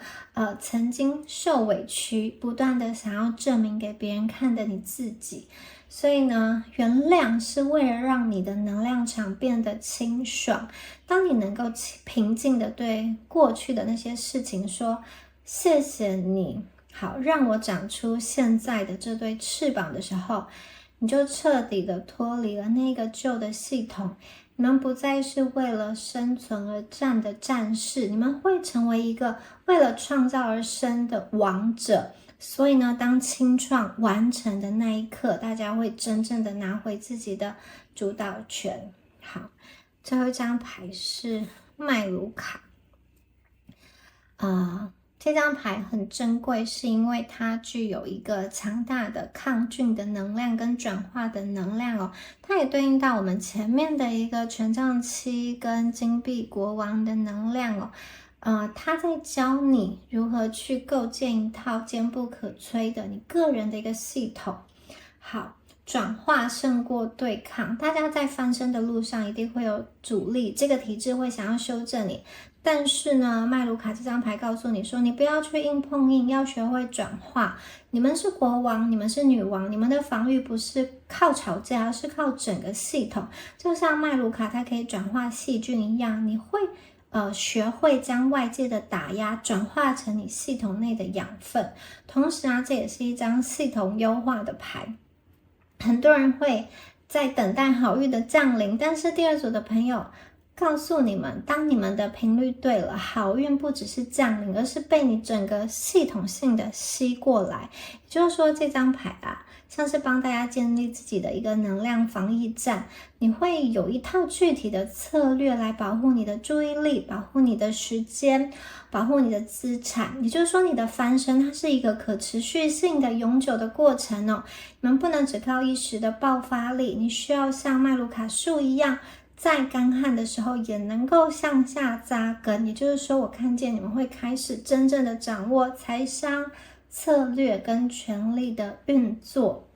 曾经受委屈，不断的想要证明给别人看的你自己。所以呢，原谅是为了让你的能量场变得清爽。当你能够平静的对过去的那些事情说谢谢你，好让我长出现在的这对翅膀的时候，你就彻底的脱离了那个旧的系统。你们不再是为了生存而战的战士，你们会成为一个为了创造而生的王者。所以呢，当清创完成的那一刻，大家会真正的拿回自己的主导权。好，最后一张牌是麦卢卡。这张牌很珍贵，是因为它具有一个强大的抗菌的能量跟转化的能量哦。它也对应到我们前面的一个权杖七跟金币国王的能量哦。它在教你如何去构建一套坚不可摧的你个人的一个系统。好，转化胜过对抗。大家在翻身的路上一定会有阻力，这个体制会想要修正你。但是呢，麦卢卡这张牌告诉你说，你不要去硬碰硬，要学会转化。你们是国王，你们是女王，你们的防御不是靠吵架，而是靠整个系统。就像麦卢卡它可以转化细菌一样，你会学会将外界的打压转化成你系统内的养分。同时啊，这也是一张系统优化的牌。很多人会在等待好运的降临，但是第二组的朋友告诉你们，当你们的频率对了，好运不只是降临，而是被你整个系统性的吸过来。也就是说，这张牌啊，像是帮大家建立自己的一个能量防疫站，你会有一套具体的策略来保护你的注意力，保护你的时间，保护你的资产。也就是说，你的翻身它是一个可持续性的永久的过程哦。你们不能只靠一时的爆发力，你需要像麦卢卡树一样，在干旱的时候也能够向下扎根。也就是说，我看见你们会开始真正的掌握财商策略跟权力的运作。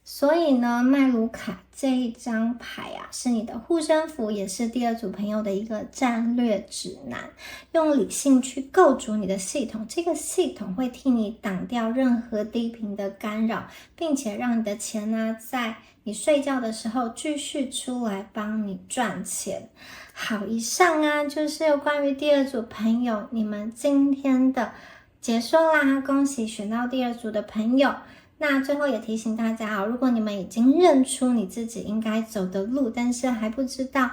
所以呢，麦卢卡这一张牌啊，是你的护身符，也是第二组朋友的一个战略指南。用理性去构筑你的系统，这个系统会替你挡掉任何低频的干扰，并且让你的钱呢，在你睡觉的时候继续出来帮你赚钱。好，以上啊就是有关于第二组朋友你们今天的解说啦，恭喜选到第二组的朋友。那最后也提醒大家如果你们已经认出你自己应该走的路，但是还不知道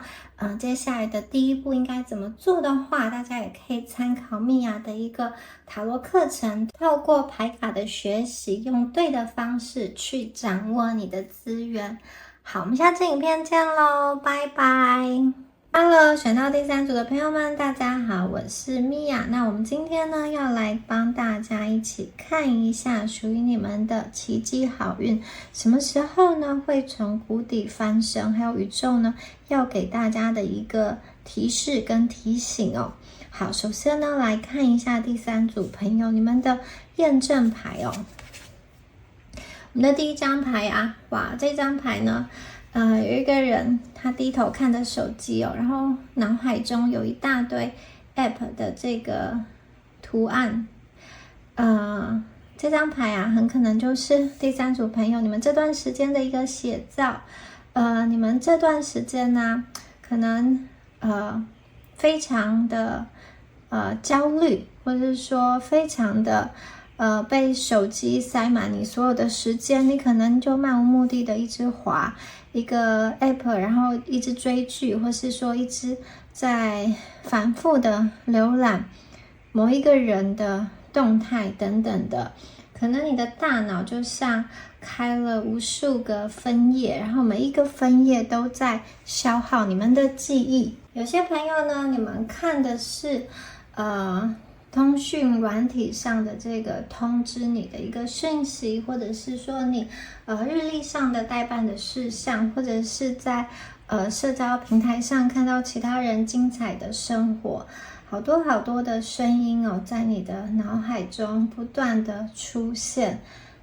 接下来的第一步应该怎么做的话，大家也可以参考米娅的一个塔罗课程，透过牌卡的学习，用对的方式去掌握你的资源。好，我们下次影片见咯，拜拜。Hello， 选到第三组的朋友们，大家好，我是米娅。那我们今天呢，要来帮大家一起看一下属于你们的奇迹好运，什么时候呢会从谷底翻身，还有宇宙呢要给大家的一个提示跟提醒哦。好，首先呢来看一下第三组朋友你们的验证牌哦。我们的第一张牌啊，哇，这张牌呢有一个人他低头看着手机哦，然后脑海中有一大堆 app 的这个图案。这张牌啊，很可能就是第三组朋友你们这段时间的一个写照。你们这段时间呢，可能非常的焦虑，或者是说非常的被手机塞满你所有的时间，你可能就漫无目的的一直滑一个 app， 然后一直追剧，或是说一直在反复的浏览某一个人的动态等等的。可能你的大脑就像开了无数个分页，然后每一个分页都在消耗你们的记忆。有些朋友呢，你们看的是通讯软体上的这个通知你的一个讯息，或者是说你日历上的待办的事项，或者是在社交平台上看到其他人精彩的生活，好多好多的声音哦，在你的脑海中不断的出现。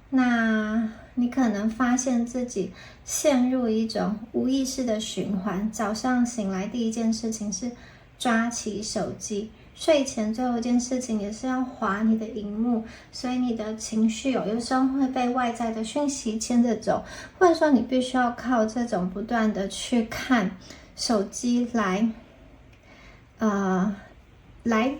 那你可能发现自己陷入一种无意识的循环，早上醒来第一件事情是抓起手机，睡前最后一件事情也是要滑你的荧幕，所以你的情绪有时候会被外在的讯息牵着走，或者说你必须要靠这种不断的去看手机来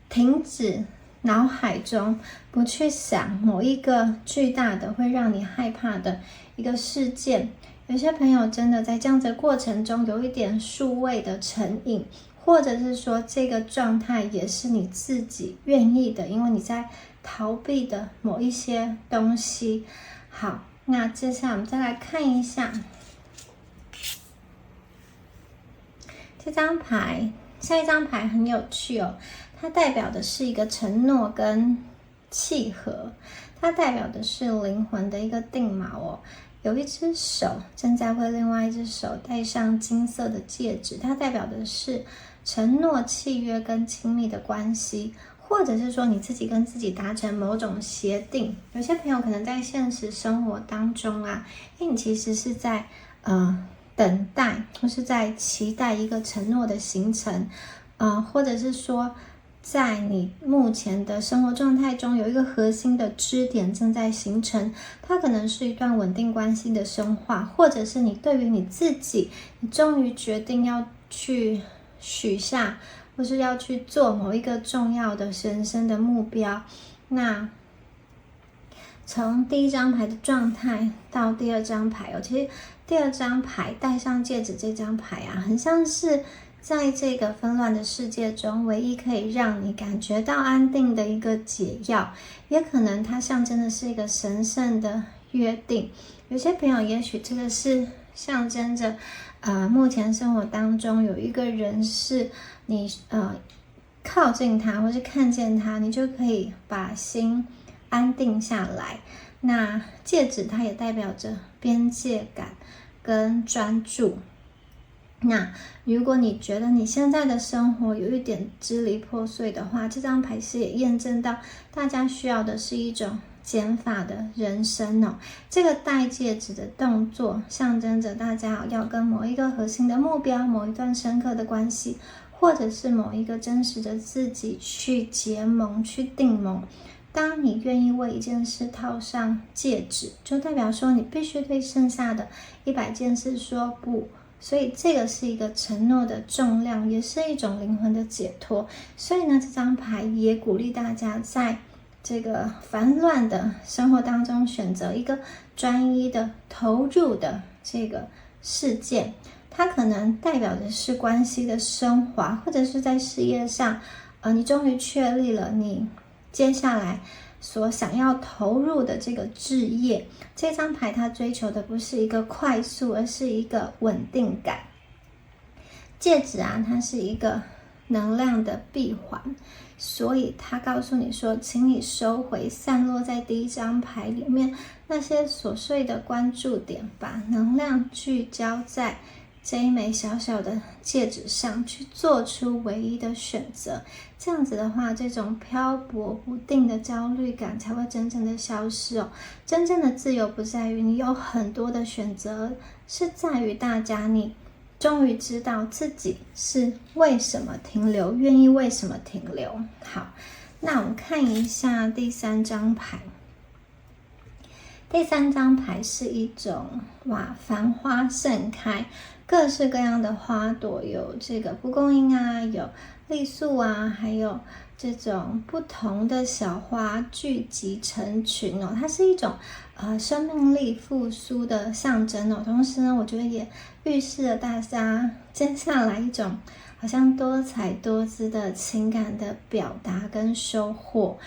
停止脑海中不去想某一个巨大的会让你害怕的一个事件。有些朋友真的在这样子的过程中有一点数位的成瘾，或者是说这个状态也是你自己愿意的，因为你在逃避的某一些东西。好，那接下来我们再来看一下这张牌。下一张牌很有趣哦，它代表的是一个承诺跟契合，它代表的是灵魂的一个定锚哦。有一只手正在为另外一只手戴上金色的戒指，它代表的是承诺、契约跟亲密的关系，或者是说你自己跟自己达成某种协定。有些朋友可能在现实生活当中啊，你其实是在等待或是在期待一个承诺的形成，或者是说在你目前的生活状态中有一个核心的支点正在形成，它可能是一段稳定关系的深化，或者是你对于你自己，你终于决定要去许下或是要去做某一个重要的人生的目标。那从第一张牌的状态到第二张牌其实第二张牌戴上戒指这张牌啊，很像是在这个纷乱的世界中唯一可以让你感觉到安定的一个解药，也可能它象征的是一个神圣的约定。有些朋友也许这个是象征着目前生活当中有一个人是你靠近他或是看见他，你就可以把心安定下来。那戒指它也代表着边界感跟专注。那如果你觉得你现在的生活有一点支离破碎的话，这张牌是也验证到大家需要的是一种减法的人生哦。这个戴戒指的动作象征着大家要跟某一个核心的目标、某一段深刻的关系，或者是某一个真实的自己去结盟、去定盟。当你愿意为一件事套上戒指，就代表说你必须对剩下的100件事说不。所以这个是一个承诺的重量，也是一种灵魂的解脱。所以呢，这张牌也鼓励大家在这个烦乱的生活当中选择一个专一的投入的这个事件。它可能代表的是关系的升华，或者是在事业上你终于确立了你接下来所想要投入的这个志业。这张牌它追求的不是一个快速，而是一个稳定感。戒指啊，它是一个能量的闭环，所以它告诉你说，请你收回散落在第一张牌里面那些琐碎的关注点，把能量聚焦在这一枚小小的戒指上，去做出唯一的选择。这样子的话，这种漂泊不定的焦虑感才会真正的消失哦。真正的自由不在于你有很多的选择，是在于大家你终于知道自己是为什么停留，愿意为什么停留。好，那我们看一下第三张牌。第三张牌是一种繁花盛开，各式各样的花朵，有这个蒲公英啊，有栗树啊，还有这种不同的小花聚集成群哦。它是一种生命力复苏的象征哦。同时呢，我觉得也预示了大家接下来一种好像多彩多姿的情感的表达跟收获。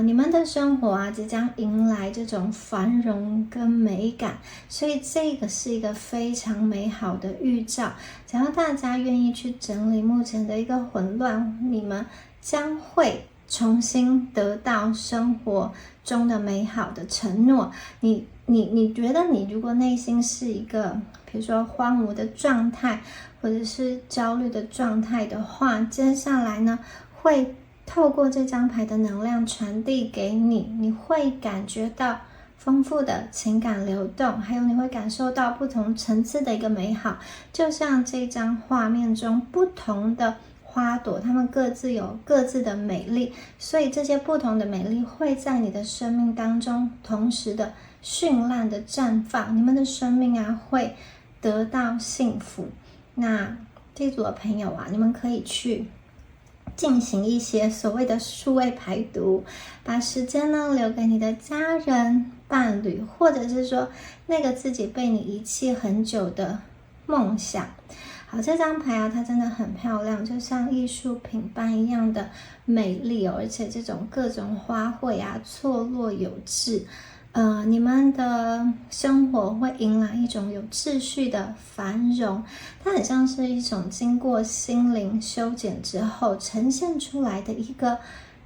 你们的生活啊，即将迎来这种繁荣跟美感，所以这个是一个非常美好的预兆。只要大家愿意去整理目前的一个混乱，你们将会重新得到生活中的美好的承诺。你觉得你如果内心是一个比如说荒芜的状态，或者是焦虑的状态的话，接下来呢会透过这张牌的能量传递给你，你会感觉到丰富的情感流动，还有你会感受到不同层次的一个美好，就像这张画面中不同的花朵，它们各自有各自的美丽，所以这些不同的美丽会在你的生命当中同时的绚烂的绽放，你们的生命啊会得到幸福。那这一组的朋友啊，你们可以去进行一些所谓的数位排毒，把时间呢留给你的家人、伴侣，或者是说那个自己被你遗弃很久的梦想。好，这张牌啊，它真的很漂亮，就像艺术品般一样的美丽哦，而且这种各种花卉啊错落有致。你们的生活会迎来一种有秩序的繁荣，它很像是一种经过心灵修剪之后呈现出来的一个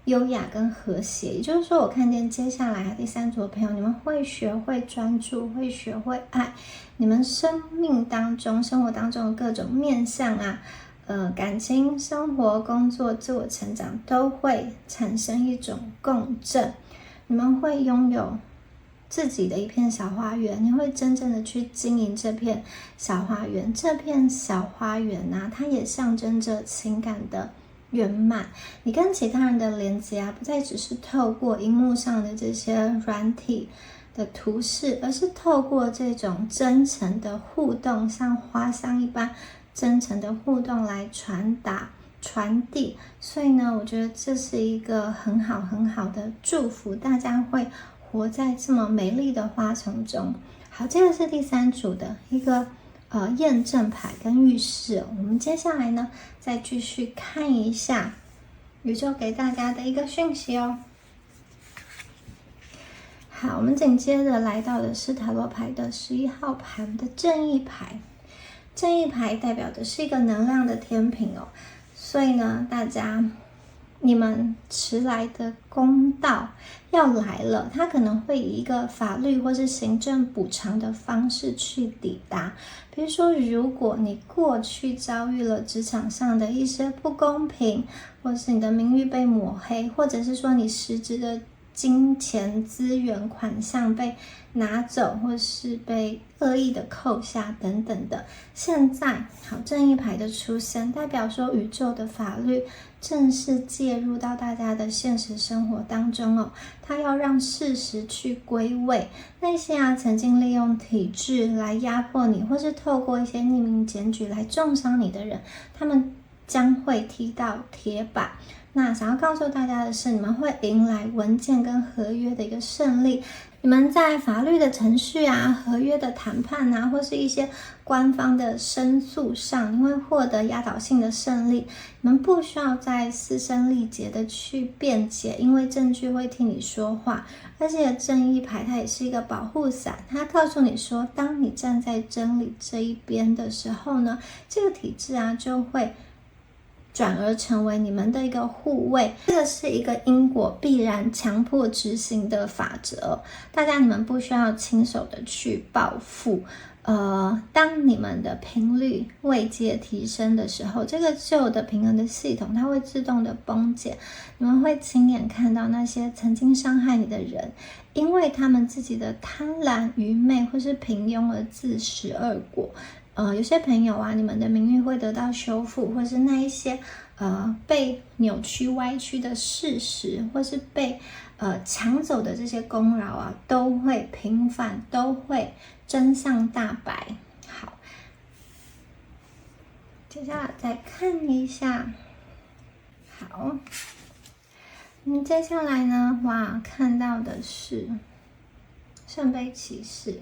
优雅跟和谐。也就是说，我看见接下来第三组的朋友，你们会学会专注，会学会爱，你们生命当中、生活当中的各种面向啊，感情、生活、工作、自我成长都会产生一种共振，你们会拥有自己的一片小花园，你会真正的去经营这片小花园。这片小花园啊，它也象征着情感的圆满。你跟其他人的连接啊，不再只是透过荧幕上的这些软体的图示，而是透过这种真诚的互动，像花香一般真诚的互动来传递。所以呢，我觉得这是一个很好的祝福，大家会活在这么美丽的花丛中。好，这个是第三组的一个验证牌跟预示。我们接下来呢，再继续看一下宇宙给大家的一个讯息哦。好，我们紧接着来到的是塔罗牌的11号牌的正义牌。正义牌代表的是一个能量的天平哦，所以呢，大家你们迟来的公道要来了，它可能会以一个法律或是行政补偿的方式去抵达。比如说，如果你过去遭遇了职场上的一些不公平，或是你的名誉被抹黑，或者是说你实质的金钱资源款项被拿走，或是被恶意的扣下等等的，现在好，正义牌的出现代表说宇宙的法律正式介入到大家的现实生活当中哦，它要让事实去归位。那些曾经利用体制来压迫你，或是透过一些匿名检举来重伤你的人，他们将会踢到铁板。那想要告诉大家的是，你们会迎来文件跟合约的一个胜利。你们在法律的程序啊、合约的谈判啊，或是一些官方的申诉上，你会获得压倒性的胜利。你们不需要再嘶声力竭的去辩解，因为证据会替你说话。而且正义牌它也是一个保护伞，它告诉你说，当你站在真理这一边的时候呢，这个体制啊就会转而成为你们的一个护卫。这个是一个因果必然强迫执行的法则，大家你们不需要亲手的去报复。当你们的频率位阶提升的时候，这个旧的平衡的系统它会自动的崩解，你们会亲眼看到那些曾经伤害你的人，因为他们自己的贪婪、愚昧或是平庸而自食恶果。有些朋友啊，你们的名誉会得到修复，或是那一些被扭曲歪曲的事实，或是被抢走的这些功劳啊，都会平反，都会真相大白。好，接下来再看一下。好，接下来呢，哇，看到的是圣杯骑士。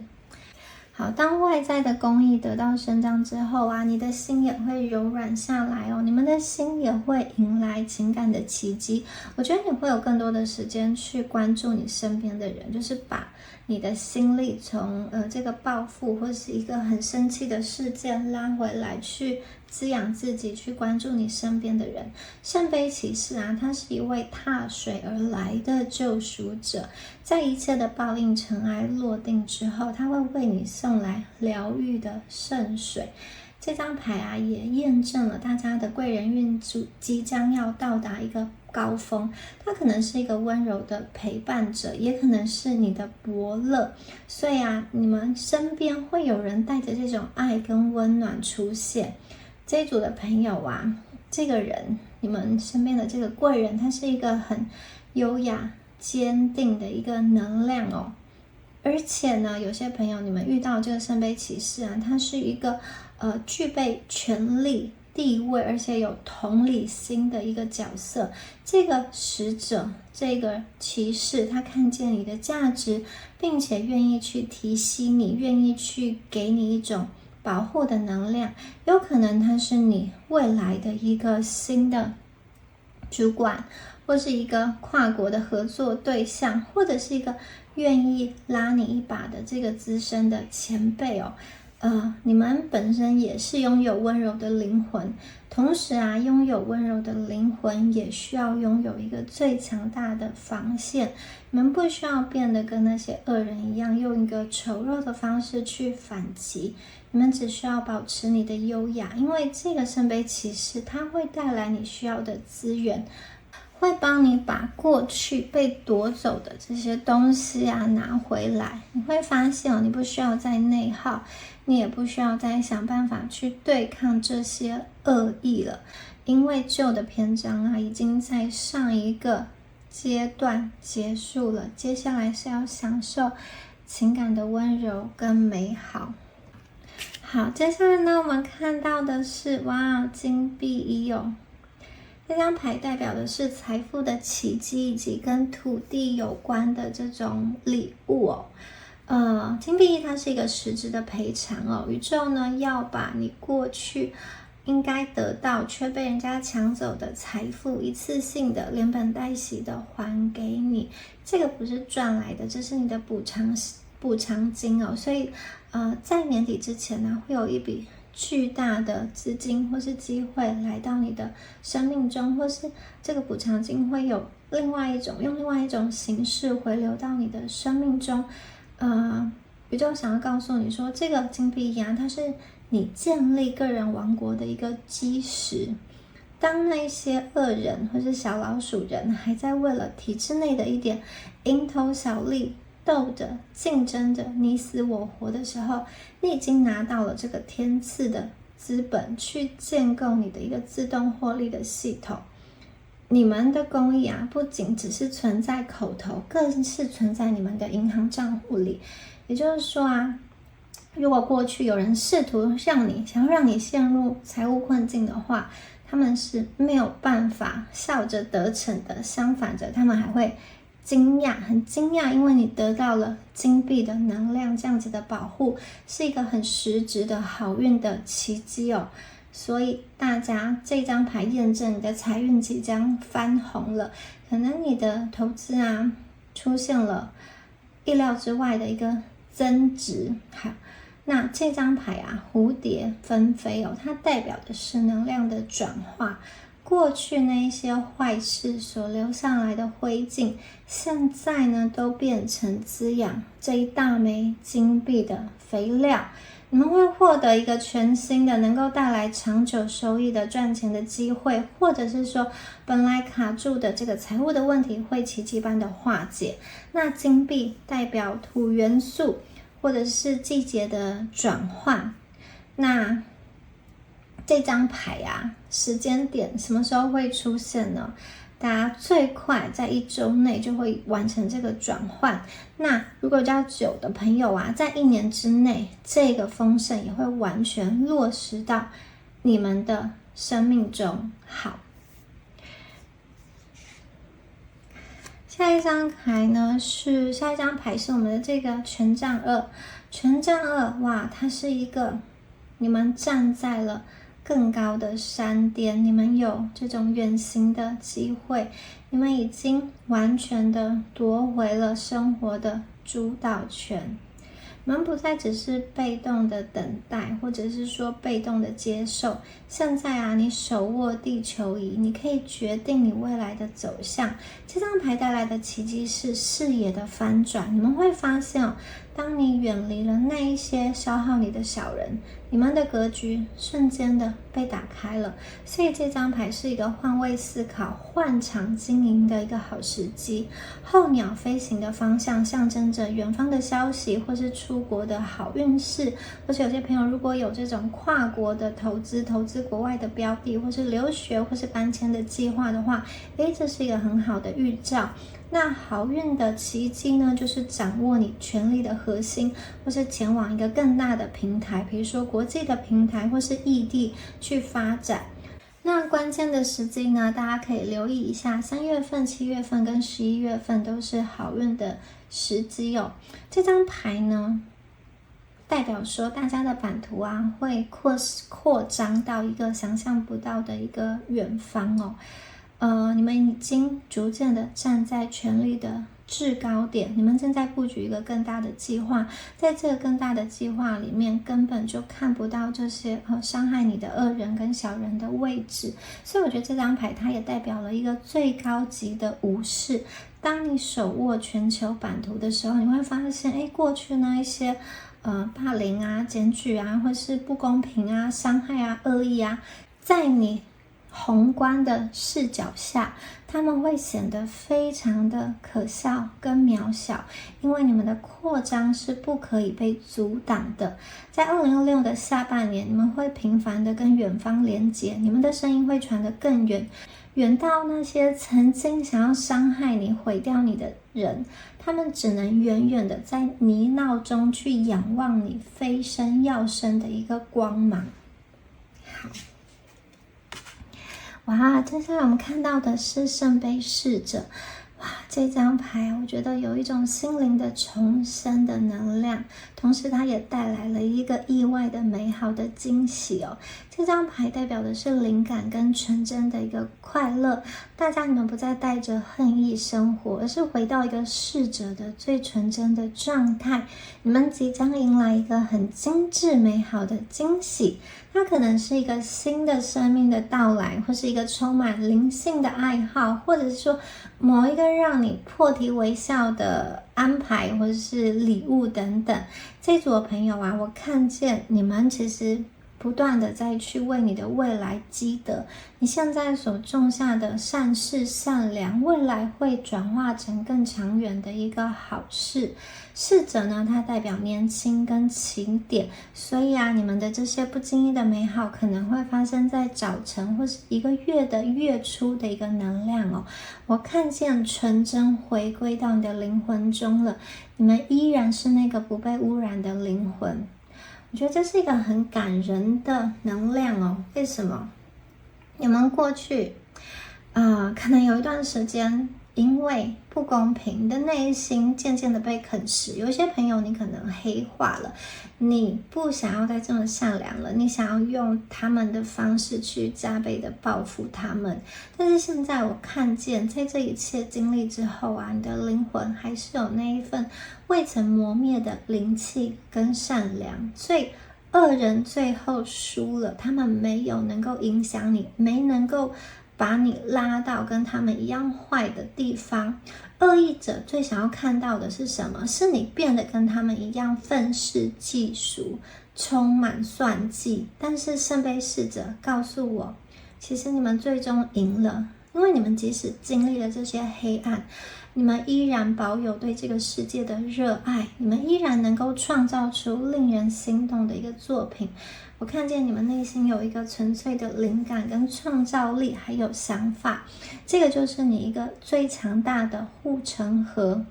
好，当外在的公义得到伸张之后啊，你的心也会柔软下来哦，你们的心也会迎来情感的奇迹。我觉得你会有更多的时间去关注你身边的人，就是把你的心力从这个报复或是一个很生气的事件拉回来，去滋养自己，去关注你身边的人。圣杯骑士啊，他是一位踏水而来的救赎者，在一切的报应尘埃落定之后，他会为你送来疗愈的圣水。这张牌啊，也验证了大家的贵人运即将要到达一个高峰。它可能是一个温柔的陪伴者，也可能是你的伯乐。所以啊，你们身边会有人带着这种爱跟温暖出现。这一组的朋友啊，这个人，你们身边的这个贵人，他是一个很优雅、坚定的一个能量哦。而且呢，有些朋友你们遇到这个圣杯骑士啊，他是一个具备权力、地位，而且有同理心的一个角色。这个使者，这个骑士，他看见你的价值，并且愿意去提携你，愿意去给你一种保护的能量。有可能他是你未来的一个新的主管，或是一个跨国的合作对象，或者是一个愿意拉你一把的这个资深的前辈哦。你们本身也是拥有温柔的灵魂，同时啊，拥有温柔的灵魂也需要拥有一个最强大的防线。你们不需要变得跟那些恶人一样，用一个丑陋的方式去反击，你们只需要保持你的优雅，因为这个圣杯骑士它会带来你需要的资源，会帮你把过去被夺走的这些东西啊拿回来。你会发现哦，你不需要再内耗，你也不需要再想办法去对抗这些恶意了，因为旧的篇章啊已经在上一个阶段结束了，接下来是要享受情感的温柔跟美好。好，接下来呢，我们看到的是哇，金币一哦。这张牌代表的是财富的奇迹，以及跟土地有关的这种礼物哦。金币一它是一个实质的赔偿哦，宇宙呢要把你过去应该得到却被人家抢走的财富，一次性的连本带息的还给你。这个不是赚来的，这是你的补偿金哦。所以在年底之前呢，会有一笔巨大的资金或是机会来到你的生命中，或是这个补偿金会有用另外一种形式回流到你的生命中。宇宙想要告诉你说，这个金币一它是你建立个人王国的一个基石。当那些恶人或是小老鼠人还在为了体制内的一点蝇头小利斗着竞争着你死我活的时候，你已经拿到了这个天赐的资本，去建构你的一个自动获利的系统。你们的公益啊，不仅只是存在口头，更是存在你们的银行账户里。也就是说啊，如果过去有人试图想要让你陷入财务困境的话，他们是没有办法笑着得逞的，相反着他们还会很惊讶，因为你得到了金币的能量，这样子的保护是一个很实质的好运的奇迹哦。所以大家这张牌验证你的财运即将翻红了，可能你的投资啊出现了意料之外的一个增值。好，那这张牌啊，蝴蝶纷飞哦，它代表的是能量的转化。过去那一些坏事所留下来的灰烬，现在呢都变成滋养这一大枚金币的肥料。你们会获得一个全新的能够带来长久收益的赚钱的机会，或者是说本来卡住的这个财务的问题会奇迹般的化解。那金币代表土元素或者是季节的转换。那这张牌啊，时间点什么时候会出现呢？大家最快在1周内就会完成这个转换。那如果比较久的朋友啊，在1年之内，这个丰盛也会完全落实到你们的生命中。好，下一张牌是我们的这个权杖2。权杖2，哇，它是一个你们站在了更高的山巅，你们有这种远行的机会，你们已经完全的夺回了生活的主导权。你们不再只是被动的等待，或者是说被动的接受。现在啊，你手握地球仪，你可以决定你未来的走向。这张牌带来的奇迹是视野的翻转。你们会发现哦，当你远离了那一些消耗你的小人，你们的格局瞬间的被打开了。所以这张牌是一个换位思考、换场经营的一个好时机。候鸟飞行的方向象征着远方的消息，或是出国的好运势，或是有些朋友如果有这种跨国的投资国外的标的，或是留学或是搬迁的计划的话，这是一个很好的预兆。那好运的奇迹呢，就是掌握你权力的核心，或是前往一个更大的平台，比如说国际的平台或是异地去发展。那关键的时机呢，大家可以留意一下，3月份、7月份跟11月份都是好运的时机哦。这张牌呢，代表说大家的版图啊会扩张到一个想象不到的一个远方哦。你们已经逐渐的站在权力的制高点，你们正在布局一个更大的计划，在这个更大的计划里面，根本就看不到这些伤害你的恶人跟小人的位置。所以我觉得这张牌它也代表了一个最高级的武士。当你手握全球版图的时候，你会发现，过去那一些霸凌啊、检举啊，或是不公平啊、伤害啊、恶意啊，在你宏观的视角下，他们会显得非常的可笑跟渺小，因为你们的扩张是不可以被阻挡的。在2026的下半年，你们会频繁的跟远方连接，你们的声音会传得更远，远到那些曾经想要伤害你、毁掉你的人，他们只能远远的在泥淖中去仰望你飞升耀升的一个光芒。好。哇，接下来我们看到的是圣杯侍者。哇，这张牌我觉得有一种心灵的重生的能量，同时它也带来了一个意外的美好的惊喜哦。这张牌代表的是灵感跟纯真的一个快乐，大家你们不再带着恨意生活，而是回到一个侍者的最纯真的状态。你们即将迎来一个很精致美好的惊喜，它可能是一个新的生命的到来，或是一个充满灵性的爱好，或者是说某一个让你破涕为笑的安排，或者是礼物等等。这组的朋友啊，我看见你们其实不断的再去为你的未来积德，你现在所种下的善事善良，未来会转化成更长远的一个好事。侍者呢，它代表年轻跟起点，所以啊，你们的这些不经意的美好可能会发生在早晨或是一个月的月初的一个能量哦。我看见纯真回归到你的灵魂中了，你们依然是那个不被污染的灵魂。我觉得这是一个很感人的能量哦。为什么？你们过去可能有一段时间因为不公平，你的内心渐渐的被啃食。有一些朋友你可能黑化了，你不想要再这么善良了，你想要用他们的方式去加倍的报复他们。但是现在我看见，在这一切经历之后啊，你的灵魂还是有那一份未曾磨灭的灵气跟善良。所以恶人最后输了，他们没有能够影响你，没能够把你拉到跟他们一样坏的地方。恶意者最想要看到的是什么？是你变得跟他们一样愤世嫉俗，充满算计。但是圣杯侍者告诉我，其实你们最终赢了，因为你们即使经历了这些黑暗，你们依然保有对这个世界的热爱，你们依然能够创造出令人心动的一个作品。我看见你们内心有一个纯粹的灵感跟创造力，还有想法，这个就是你一个最强大的护城河。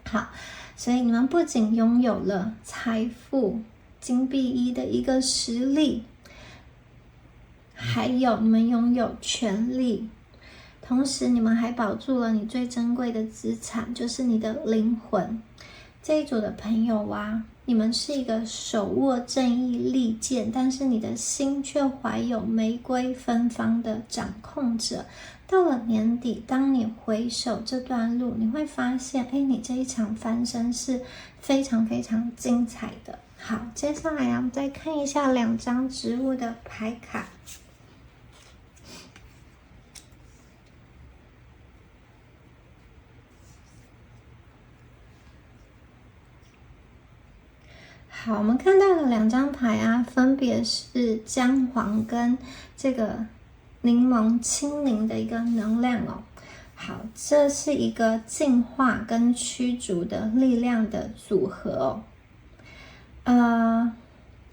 好，所以你们不仅拥有了财富、金币一的一个实力，还有你们拥有权力，同时你们还保住了你最珍贵的资产，就是你的灵魂。这一组的朋友啊，你们是一个手握正义利剑，但是你的心却怀有玫瑰芬芳的掌控者。到了年底，当你回首这段路，你会发现，你这一场翻身是非常非常精彩的。好，接下来我们再看一下2张植物的牌卡。好，我们看到的2张牌分别是姜黄跟这个柠檬清灵的一个能量哦。好，这是一个净化跟驱逐的力量的组合哦。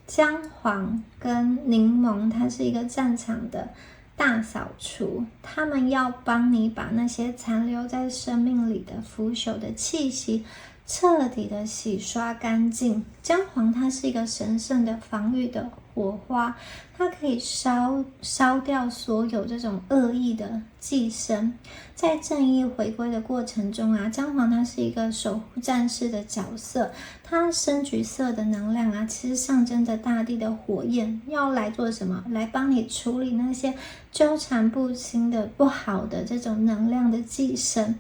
姜黄跟柠檬，它是一个战场的大扫除，他们要帮你把那些残留在生命里的腐朽的气息彻底的洗刷干净。姜黄它是一个神圣的防御的火花，它可以烧掉所有这种恶意的寄生。在正义回归的过程中姜黄它是一个守护战士的角色，它深橘色的能量其实象征着大地的火焰，要来做什么？来帮你处理那些纠缠不清的不好的这种能量的寄生。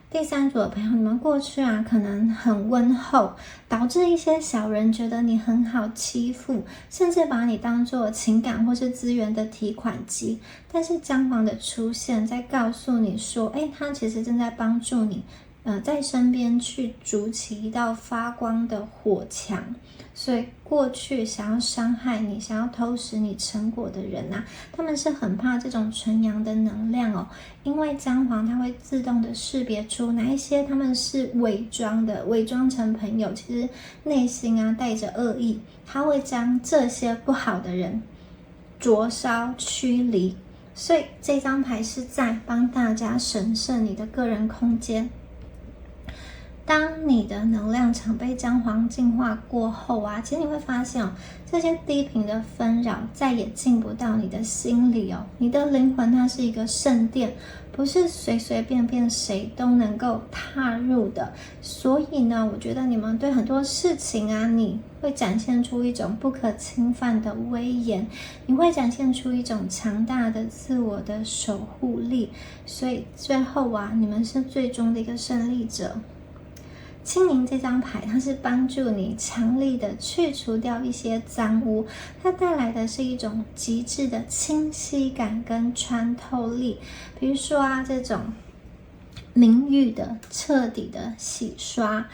第3组的朋友，你们过去可能很温厚，导致一些小人觉得你很好欺负，甚至把你当作情感或是资源的提款机。但是姜黄的出现在告诉你说，它其实正在帮助你在身边去筑起一道发光的火墙。所以过去想要伤害你、想要偷食你成果的人他们是很怕这种纯阳的能量哦，因为姜黄它会自动的识别出哪一些他们是伪装的，伪装成朋友，其实内心带着恶意，它会将这些不好的人灼烧驱离。所以这张牌是在帮大家神圣你的个人空间。当你的能量场被姜黄净化过后其实你会发现这些低频的纷扰再也进不到你的心里你的灵魂它是一个圣殿，不是随随便便谁都能够踏入的。所以呢，我觉得你们对很多事情你会展现出一种不可侵犯的威严，你会展现出一种强大的自我的守护力。所以最后你们是最终的一个胜利者。清明这张牌，它是帮助你强力的去除掉一些脏污，它带来的是一种极致的清晰感跟穿透力。比如说这种名誉的彻底的洗刷，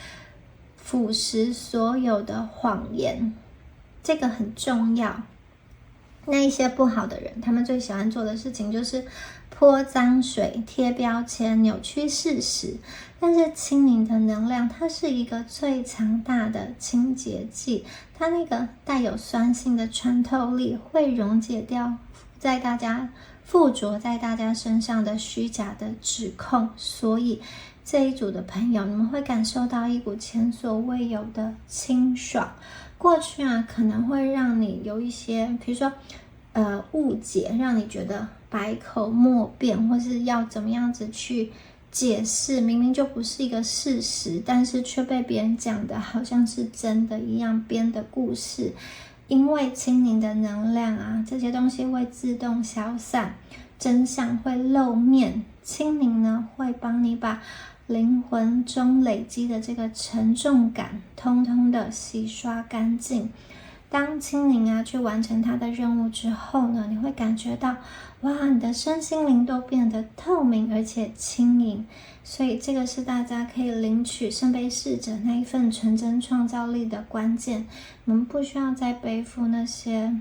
腐蚀所有的谎言，这个很重要。那一些不好的人，他们最喜欢做的事情就是泼脏水、贴标签、扭曲事实。但是清明的能量，它是一个最强大的清洁剂，它那个带有酸性的穿透力，会溶解掉附着在大家身上的虚假的指控。所以这一组的朋友，你们会感受到一股前所未有的清爽。过去可能会让你有一些，比如说误解，让你觉得百口莫辩，或是要怎么样子去解释，明明就不是一个事实，但是却被别人讲的好像是真的一样，编的故事。因为清明的能量这些东西会自动消散，真相会露面。清明呢，会帮你把灵魂中累积的这个沉重感通通的洗刷干净。当清明去完成它的任务之后呢，你会感觉到你的身心灵都变得透明而且轻盈。所以这个是大家可以领取圣杯侍者那一份纯真创造力的关键。你们不需要再背负那些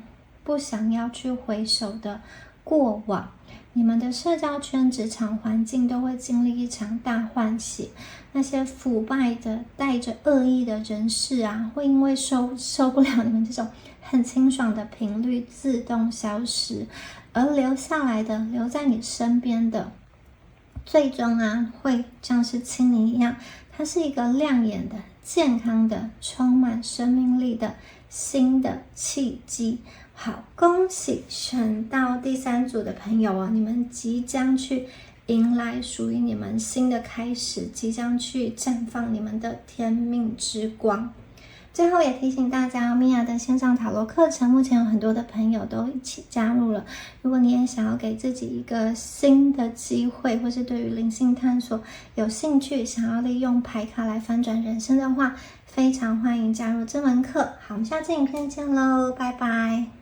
不想要去回首的过往，你们的社交圈、职场环境都会经历一场大换血。那些腐败的、带着恶意的人士会因为受不了你们这种很清爽的频率自动消失，而留下来的、留在你身边的，最终会像是清明一样，它是一个亮眼的、健康的、充满生命力的新的契机。好，恭喜选到第3组的朋友你们即将去迎来属于你们新的开始，即将去绽放你们的天命之光。最后也提醒大家，米娅的线上塔罗课程目前有很多的朋友都一起加入了。如果你也想要给自己一个新的机会，或是对于灵性探索有兴趣，想要利用牌卡来翻转人生的话，非常欢迎加入这门课。好，我们下次影片见喽，拜拜。